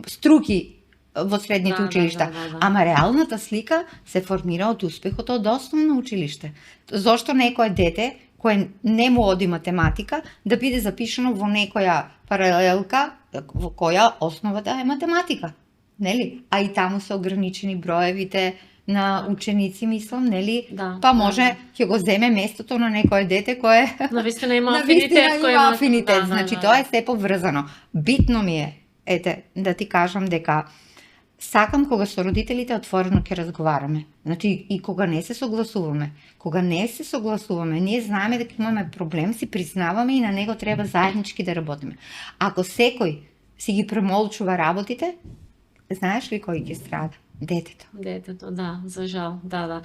Speaker 2: струки во средните училишта. Ама реалната слика се формира од успехот од основно училиште. Зошто некое дете кој не му оди математика да биде запишано во некоја паралелка во која основата е математика? Нели? А и таму се ограничени броевите на ученици, мислам, нели?
Speaker 1: Да,
Speaker 2: Па може ќе го земе местото на некое дете кое
Speaker 1: навистина има
Speaker 2: навистина
Speaker 1: афинитет, кој
Speaker 2: има афинитет. Значи тоа
Speaker 1: да.
Speaker 2: е се поврзано. Битно ми е, да ти кажам дека сакам кога со родителите отворено ќе разговараме. Значи и кога не се согласуваме. Кога не се согласуваме, ние знаеме дека имаме проблем, си признаваме и на него треба заеднички да работиме. Ако секој си ги премолчува работите, знаеш ли кој ќе страда? Детето.
Speaker 1: Детето, да, за жал, да.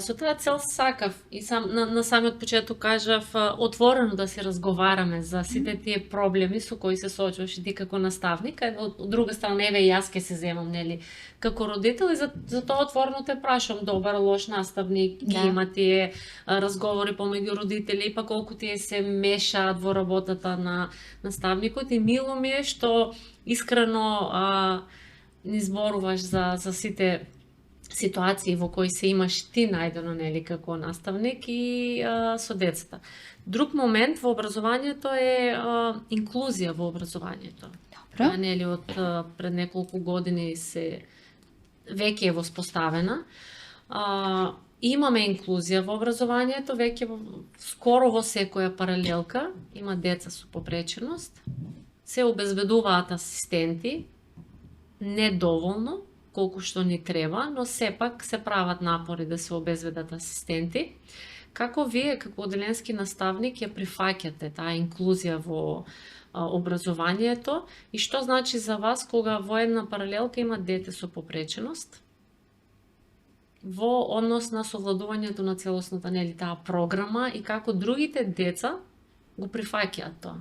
Speaker 1: Со таа цел сакав и на самиот почеток кажав отворено да се разговараме за сите тие проблеми со кои се соочуваш и ти како наставник, а од друга страна еве и јас ќе се земам, нели, како родител и за тоа отворено те прашам, добар, лош наставник, ги има тие разговори помеѓу родители, па колку тие се мешаат во работата на наставникот и мило ми е што искрено ни зборуваш за сите ситуации во кои се имаш ти најдено, нели, како наставник и со децата. Друг момент во образованието е инклузија во образованието.
Speaker 2: Добро.
Speaker 1: Нели, од пред неколку години веќе е воспоставена. Имаме инклузија во образованието, веќе скоро во секоја паралелка има деца со попреченост. Се обезбедуваат асистенти, недоволно, колку што ни треба, но сепак се прават напори да се обезбедат асистенти. Како вие, како оделенски наставник, ја прифаќате таа инклузија во образованието и што значи за вас кога во една паралелка има дете со попреченост во однос на совладувањето на целосната, нели, таа програма и како другите деца го прифаќаат тоа?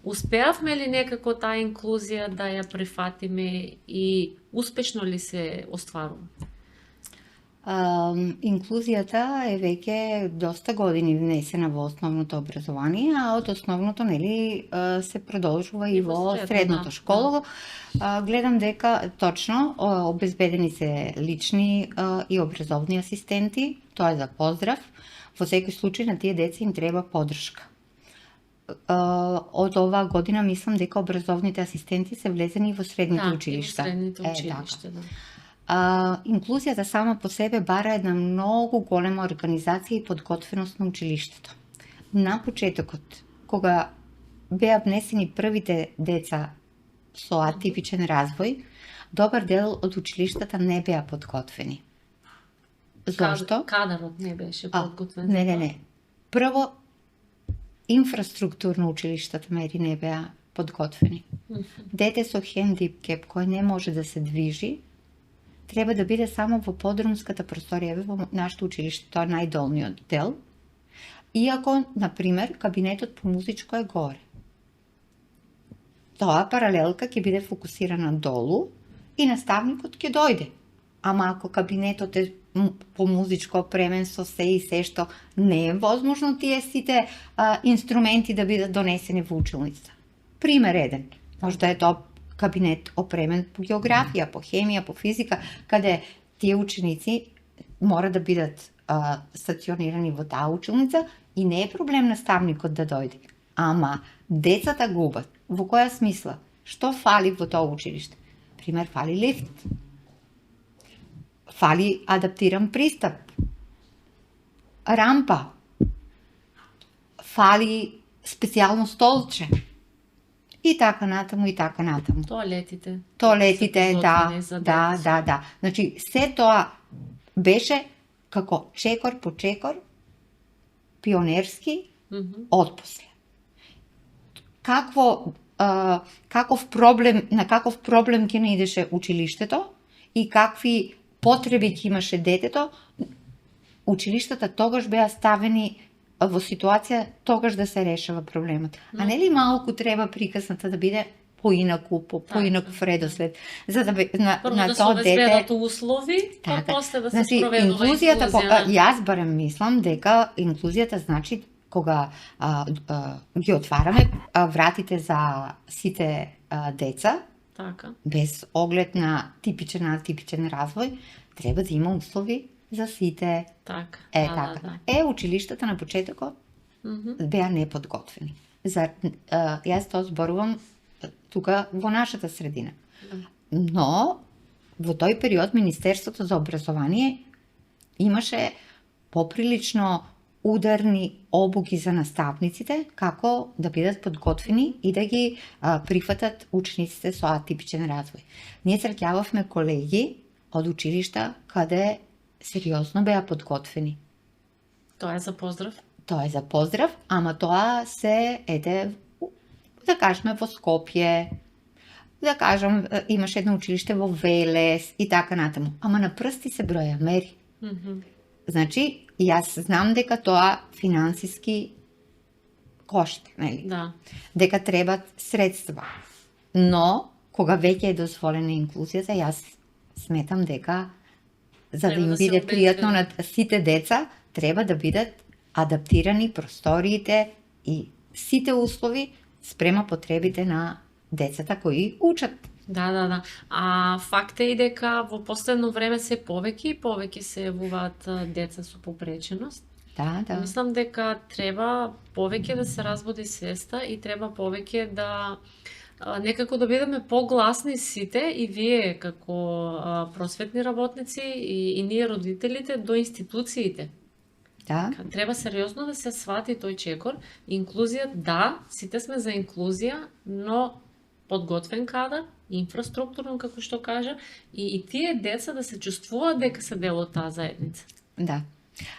Speaker 1: Успеавме ли некако таа инклузија да ја прифатиме и успешно ли се остварува?
Speaker 2: Инклузијата е веќе доста години внесена во основното образование, а од основното, нели, се продолжува и во средното школо. Гледам дека точно обезбедени се лични и образовни асистенти, тоа е за поздрав. Во секој случај на тие деца им треба поддршка. Од оваа година мислам дека образовните асистенти се влезени во средните училишта.
Speaker 1: Да, во средните училишта, да.
Speaker 2: Инклузијата сама по себе бара една многу голема организација и подготвеност на училиштето. На почетокот, кога беа внесени првите деца со атипичен развој, добар дел од училиштата не беа подготвени. Зошто?
Speaker 1: Кадарот не беше подготвен.
Speaker 2: Не. Прво, инфраструктурно училиштата мери не беа подготвени. Дете со хендикеп кој не може да се движи, треба да биде само во подрумската просторија во нашето училиште, тоа е најдолниот дел. Иако, например, кабинетот по музичко е горе. Тоа паралелка ќе биде фокусирана долу и наставникот ќе дојде. Ама ако кабинетот е по музичко опремен со се и се што не е возможно тие сите инструменти да бидат донесени во училница. Пример еден. Може да е тоа кабинет опремен по географија, по хемија, по физика, каде тие ученици мора да бидат стационирани во таа училница и не е проблем наставникот да дојде. Ама децата губат. Во која смисла? Што фали во тоа училиште? Пример, фали лифт. Фали адаптиран пристап. Рампа. Фали специјално столче. И така натаму, и така натаму.
Speaker 1: Тоалетите.
Speaker 2: Да. Значи, се тоа беше како чекор по чекор, пионерски, отпосле. На каков проблем ќе наидеше училиштето и какви потреби ќе имаше детето, училиштата тогаш беа ставени во ситуација тогаш да се решава проблемот. А нели малку треба прикасната да биде поинаку, поинаков редослед, за да на тоа дете
Speaker 1: услови, па после да се
Speaker 2: значи,
Speaker 1: спроведува
Speaker 2: инклузијата. Јас барем мислам дека инклузијата значи кога ги отвараме вратите за сите деца,
Speaker 1: така,
Speaker 2: без оглед на типичен атипичен развој, треба да има услови за сите.
Speaker 1: Така.
Speaker 2: Така. Училиштата на почетокот беа неподготвени. Јас тоа зборувам тука во нашата средина. Но во тој период Министерството за образование имаше поприлично ударни обуки за наставниците како да бидат подготвени и да ги прифатат учениците со атипичен развој. Ние среќававме колеги од училишта каде сериозно беа подготвени.
Speaker 1: Тоа е за поздрав.
Speaker 2: Тоа е за поздрав, ама тоа се еде, да кажеме, во Скопје, да кажем, имаш едно училиште во Велес и така натаму. Ама на прсти се броја мери. Значи, јас знам дека тоа финансиски кошта, нели?
Speaker 1: Да.
Speaker 2: Дека требат средства. Но, кога веќе е дозволена инклузијата, јас сметам дека за да
Speaker 1: Треба
Speaker 2: им
Speaker 1: да се
Speaker 2: биде
Speaker 1: обезбеди.
Speaker 2: пријатно на сите деца, треба да бидат адаптирани просториите и сите услови спрема потребите на децата кои учат.
Speaker 1: Да. А факт е и дека во последно време се повеќе и повеќе се јавуваат деца со попреченост.
Speaker 2: Да.
Speaker 1: Мислам дека треба повеќе да се разбуди свеста и треба повеќе да некако да бидеме погласни сите и вие како просветни работници и ние родителите до институциите.
Speaker 2: Да.
Speaker 1: Треба сериозно да се свати тој чекор. Инклузија, да, сите сме за инклузија, но подготвен кадар, инфраструктурно, како што кажа, и тие деца да се чувствуваат дека се дел од таа заедница.
Speaker 2: Да.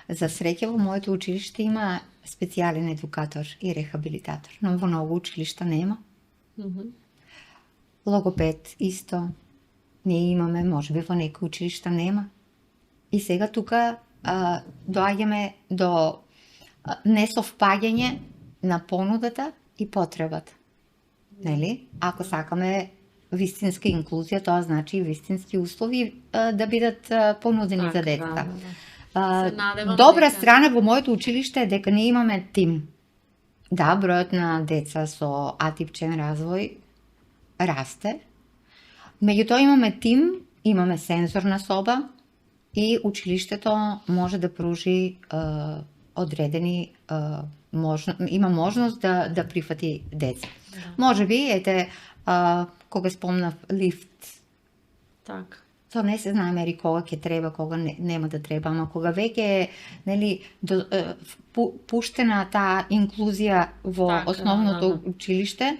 Speaker 2: За среќа во моето училиште има специјален едукатор и рехабилитатор, но во многу училишта нема. Логопед исто. Ние имаме, можеби во некои училишта нема. И сега тука доаѓаме до несовпаѓање на понудата и потребата. Нели? Ако сакаме вистинска инклузија, тоа значи вистински услови да бидат понудени за децата. Добра страна во моето училиште е дека ние имаме тим. Да, бројот на деца со атипчен развој расте. Меѓутоа имаме тим, имаме сензорна соба и училиштето може да пружи одредени има можност да прифати деца. Можеби, ете, кога спомнав лифт.
Speaker 1: Так.
Speaker 2: Тоа не се знае мери кога ќе треба, кога нема да треба, ама кога веќе нели пуштена таа инклузија во основното училиште,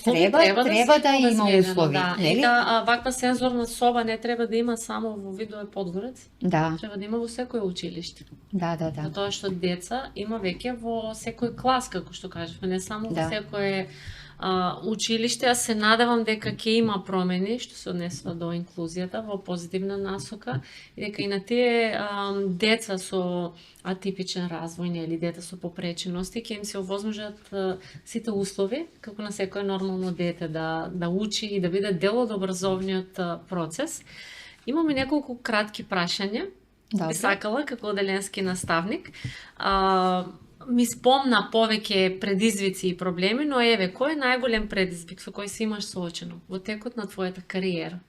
Speaker 2: треба да има услови, нели?
Speaker 1: И ваква сензорна соба не треба да има само во Видове Подгорец.
Speaker 2: Да.
Speaker 1: Треба да има во секој училиште.
Speaker 2: Да.
Speaker 1: Затоа што деца има веќе во секој клас, како што кажуваме, не само во секој училиште, а се надевам дека ќе има промени што се однесува до инклузијата во позитивна насока и дека и на тие деца со атипичен развој или дете со попречености ќе им се овозможат сите услови како на секое нормално дете да учи и да биде дел од образовниот процес. Имаме неколку кратки прашања. Би сакала како оделенски наставник. Ми спомна повеќе предизвици и проблеми, но еве, кој е најголем предизвик со кој си имаш соочено во текот на твојата кариера?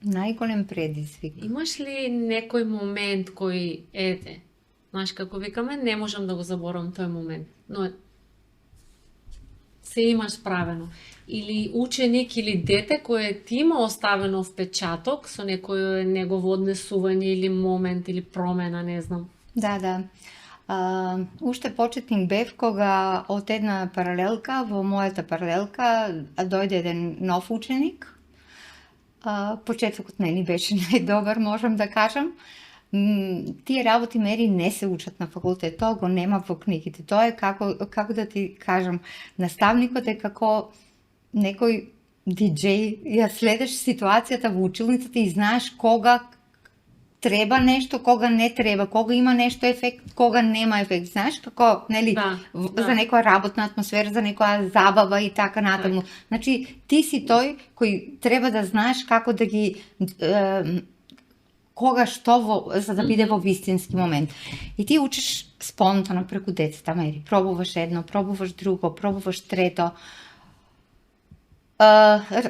Speaker 2: Најголем предизвик?
Speaker 1: Имаш ли некој момент кој, знаеш како викаме, не можам да го заборам тој момент, но се имаш справено? Или ученик или дете кој ти има оставено впечаток со некој негово однесување или момент или промена, не знам?
Speaker 2: Да. Уште почетник бев кога од една паралелка, во мојата паралелка дојде еден нов ученик. Почетокот не ни беше најдобар, можам да кажам. Тие работи мери не се учат на факултет, тоа го нема во книгите. Тоа е како да ти кажам, наставникот е како некој диџеј, ја следеш ситуацијата во училницата и знаеш кога треба нешто, кога не треба, кога има нешто ефект, кога нема ефект. Знаеш како, нели, за некоја работна атмосфера, за некоја забава и така натаму. Значи, ти си тој кој треба да знаеш како да ги кога што за да биде во вистински момент. И ти учиш спонтано преку децата, мери. Пробуваш едно, пробуваш друго, пробуваш трето.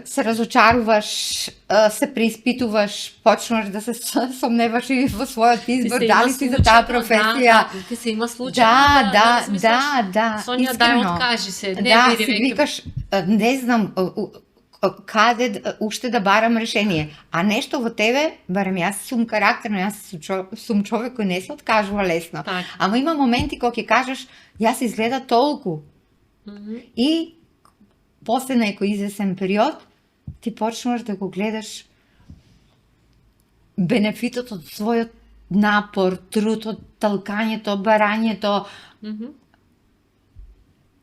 Speaker 2: Се разочаруваш, се преиспитуваш, почнуваш да се сомневаш и во својот избор, дали си за таа професија.
Speaker 1: Ти се има случај.
Speaker 2: Да,
Speaker 1: Сонја,
Speaker 2: искрено.
Speaker 1: откажи се, не
Speaker 2: да,
Speaker 1: биди
Speaker 2: си
Speaker 1: веќе.
Speaker 2: викаш, не знам, каде уште да барам решение. А нешто во тебе, барем јас сум карактерно, јас сум човек кој не се откажува лесно.
Speaker 1: Так.
Speaker 2: Ама има моменти кога ќе кажеш, јас изгледа толку. И после некој извесен период, ти почнуваш да го гледаш бенефитот од својот напор, труд, од талкањето, барањето.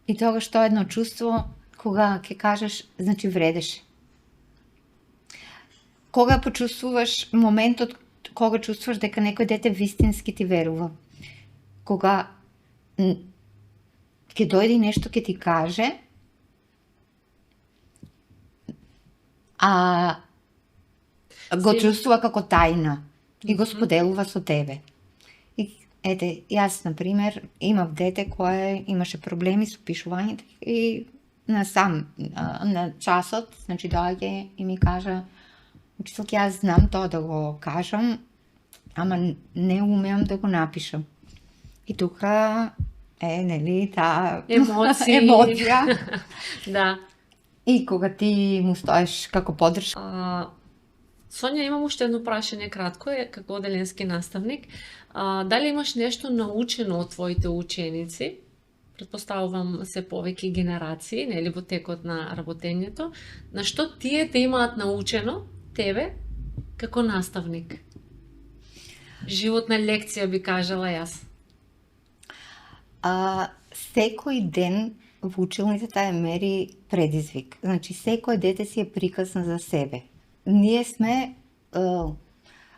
Speaker 2: И тогаш тоа е едно чувство кога ќе кажеш, значи вредеше. Кога почувствуваш моментот, кога чувствуваш дека некој дете вистински ти верува. Кога ќе дојде нешто ќе ти каже, а го чувствува како тајна и го споделува со тебе. И ете, јас, например, имав дете кое имаше проблеми со пишувањето и на часот, значи доаѓа и ми кажа, учителки, јас знам тоа да го кажам, ама не умеам да го напишам. И тука нели, таа емоција.
Speaker 1: Да.
Speaker 2: И кога ти му стоеш како поддршка.
Speaker 1: Сонја, имам уште едно прашање кратко, како оделенски наставник. Дали имаш нешто научено од твоите ученици? Претпоставувам се повеќе генерации, нели, во текот на работењето. На што тие те имаат научено тебе како наставник? Животна лекција би кажала јас.
Speaker 2: Секој ден во училницата е мери предизвик. Значи, секој дете си е приказна за себе. Ние сме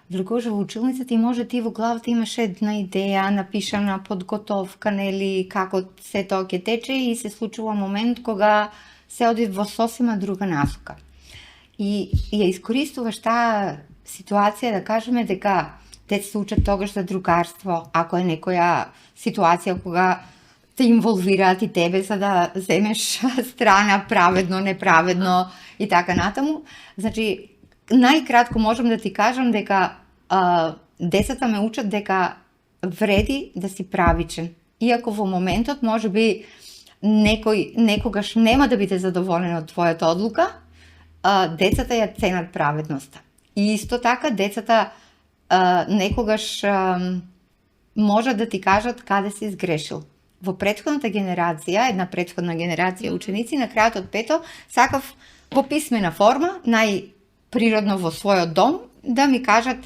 Speaker 2: другож во училницата и може ти во главата имаш една идеја, напишана подготовка, нели, како се тоа ќе тече и се случува момент кога се оди во сосема друга насока. И ја искористуваш таа ситуација да кажеме дека децата учат тогаш за другарство, ако е некоја ситуација кога те инволвираат и тебе за да земеш страна праведно, неправедно и така натаму. Значи, најкратко можам да ти кажам дека децата ме учат дека вреди да си правичен. Иако во моментот можеби некој некогаш нема да биде задоволен од твојата одлука, децата ја ценат праведноста. И исто така децата некогаш можат да ти кажат каде си изгрешил. Во претходната генерација, една претходна генерација ученици, на крајот од пето, сакав во писмена форма, најприродно во својот дом, да ми кажат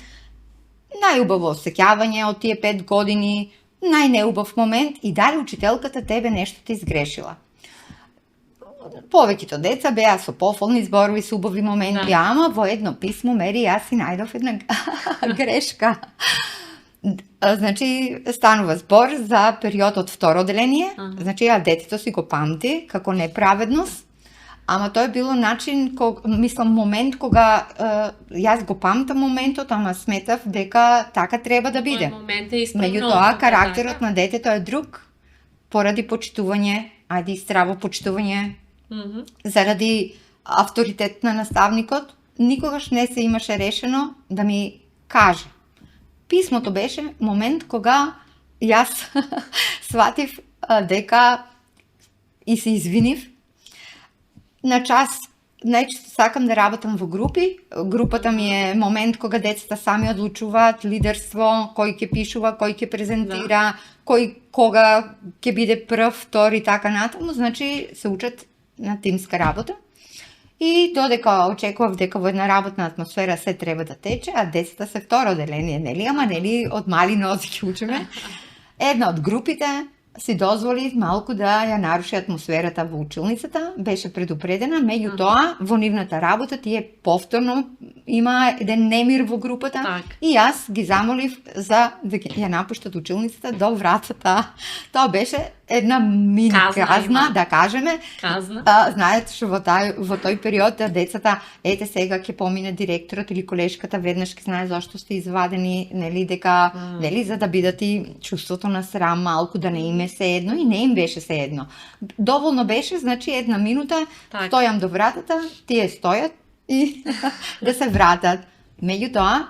Speaker 2: најубаво осеќавање од тие 5 години, најнеубав момент и дали учителката тебе нешто те изгрешила. Повеќето деца беа со пофолни зборови, со убави моменти, ама во едно писмо мери јас си најдов една грешка. Значи, станува збор за период од второ оделение, значи детето си го памти како неправедност, ама тој било начин, момент кога јас го памтам моментот, ама сметав дека така треба да биде. Меѓутоа, карактерот на детето е друг, поради почитување, ајде и здраво почитување, заради авторитет на наставникот, никогаш не се имаше решено да ми каже. Писмото беше момент кога јас сватив дека и се извинив. На час најчесто сакам да работам во групи. Групата ми е момент кога децата сами одлучуваат лидерство, кој ќе пишува, кој ќе презентира, кој кога ќе биде прв, втори и така натаму. Значи се учат на тимска работа. И додека очекував дека во една работна атмосфера се треба да тече, а децата се второ оделение, нели? Ама нели од мали нози ќе учиме. Една од групите си дозволи малку да ја наруши атмосферата во училницата, беше предупредена, меѓутоа во нивната работа тие повторно има еден немир во групата и јас ги замолив за да ја напуштат училницата до вратата. Тоа беше една мини казна, да кажеме. Знаете што во тој период децата, ете сега ќе помине директорот или колешката, веднаш ќе знае зашто сте извадени, нели, дека, нели, за да бидат и чувството на срам малку, да не им е се едно, и не им беше се едно. Доволно беше, значи една минута, стојам до вратата, тие стојат и да се вратат. Меѓутоа,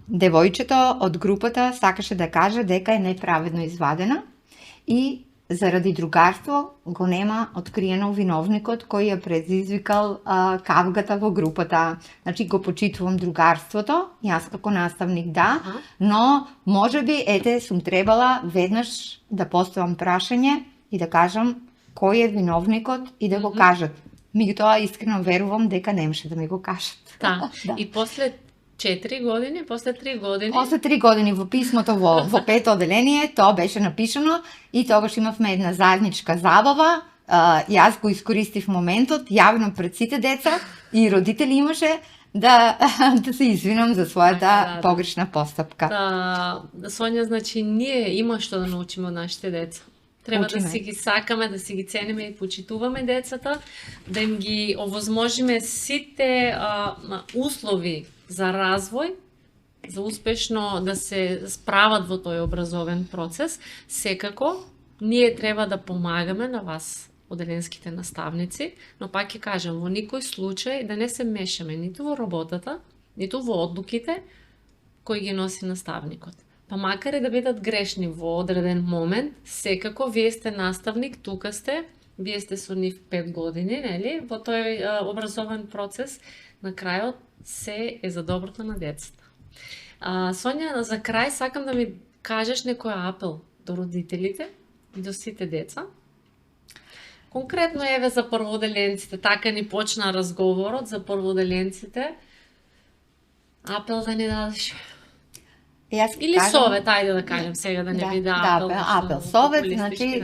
Speaker 2: девојчето од групата сакаше да каже дека е неправедно извадена и заради другарство го нема откриено виновникот кој ја предизвикал кавгата во групата. Значи го почитувам другарството, јас како наставник да, но можеби ете сум требала веднаш да поставам прашање и да кажам кој е виновникот и да го кажат. Меѓутоа искрено верувам дека немаше да ми го кажат.
Speaker 1: Да. И после 4 години, после 3 години.
Speaker 2: После 3 години во писмото во пето оделение, тоа беше напишано и тогаш имавме една заедничка забава. Јас го искористив моментот јавно пред сите деца и родители имаше да се извинам за својата погрешна постапка.
Speaker 1: Да, Сонја, значи ние има што да научиме од нашите деца. Треба да си ги сакаме, да си ги цениме и почитуваме децата, да им ги овозможиме сите услови за развој, за успешно да се справат во тој образовен процес. Секако, ние треба да помагаме на вас, оделенските наставници, но пак ќе кажам, во никој случај да не се мешаме ниту во работата, ниту во одлуките кои ги носи наставникот. Па макар и да бидат грешни во одреден момент, секако вие сте наставник, тука сте, вие сте со нив 5 години, нели? Во тој образовен процес, на крајот се е за доброто на децата. Сонја, за крај сакам да ми кажеш некој апел до родителите и до сите деца. Конкретно еве за првооделенците, така ни почна разговорот за првооделенците. Апел да ни дадеш. Или совет, ајде да кажем сега, да не биде апел.
Speaker 2: Апел, совет, значи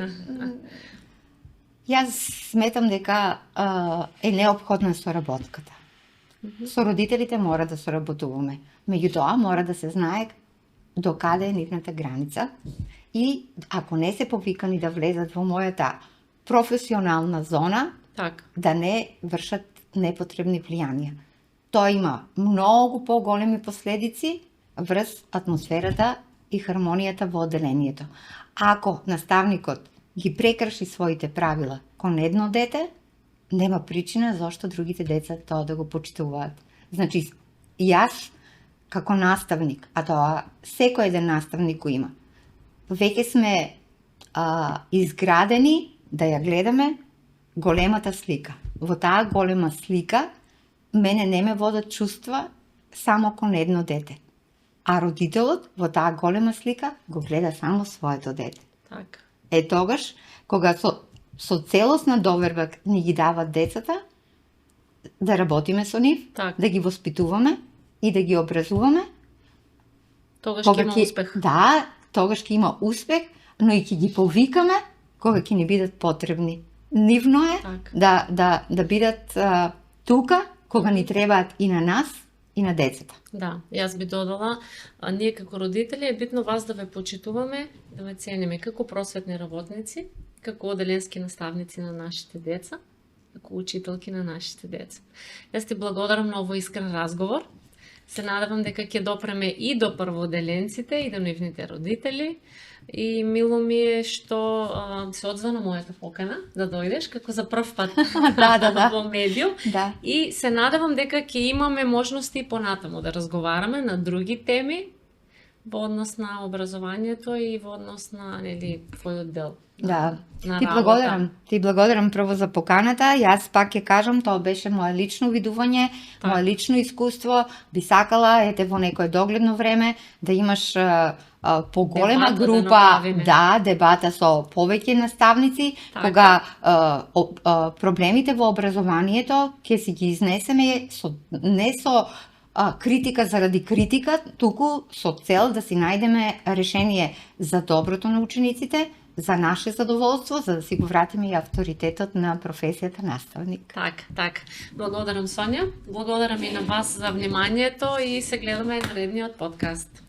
Speaker 2: јас сметам дека е неопходна соработката. Со родителите мора да соработуваме. Меѓутоа мора да се знае до каде е нивната граница и ако не се повикани да влезат во мојата професионална зона, да не вршат непотребни влијанија. Тоа има многу поголеми последици врз атмосферата и хармонијата во оделението. Ако наставникот ги прекрши своите правила кон едно дете, нема причина зашто другите деца тоа да го почитуваат. Значи, јас како наставник, а тоа секој еден наставник го има, веќе сме изградени да ја гледаме големата слика. Во таа голема слика мене не ме водат чувства само кон едно дете. А родителот во таа голема слика го гледа само своето дете.
Speaker 1: Така.
Speaker 2: Е тогаш, кога со целосна доверба ни ги дават децата, да работиме со нив, да ги воспитуваме и да ги образуваме,
Speaker 1: тогаш ќе има успех.
Speaker 2: Да, тогаш ќе има успех, но и ќе ги повикаме кога ќе ни бидат потребни. Нивно е да бидат тука кога ни требаат и на нас и на децата.
Speaker 1: Да, јас би додала, ние како родители е битно вас да ве почитуваме, да ве цениме како просветни работници, како оделенски наставници на нашите деца, како учителки на нашите деца. Јас ти благодарам на овој искрен разговор. Се надевам дека ќе допреме и до првооделенците и до нивните родители. И мило ми е што се одзва на мојата покана да дојдеш како за прв пат во медиум. И се надевам дека ќе имаме можности понатаму да разговараме на други теми во однос на образованието и во однос на твојот дел.
Speaker 2: Да, ти благодарам прво за поканата. Јас пак ќе кажам, тоа беше моје лично видување, моје лично искуство. Би сакала, ете во некое догледно време, да имаш поголема група, дебата со повеќе наставници, кога проблемите во образованието ќе си ги изнесеме не со критика заради критика, туку со цел да си најдеме решение за доброто на учениците, за наше задоволство, за да си го вратиме и авторитетот на професијата наставник.
Speaker 1: Така. Благодарам, Сонја. Благодарам и на вас за вниманието и се гледаме на наредниот подкаст.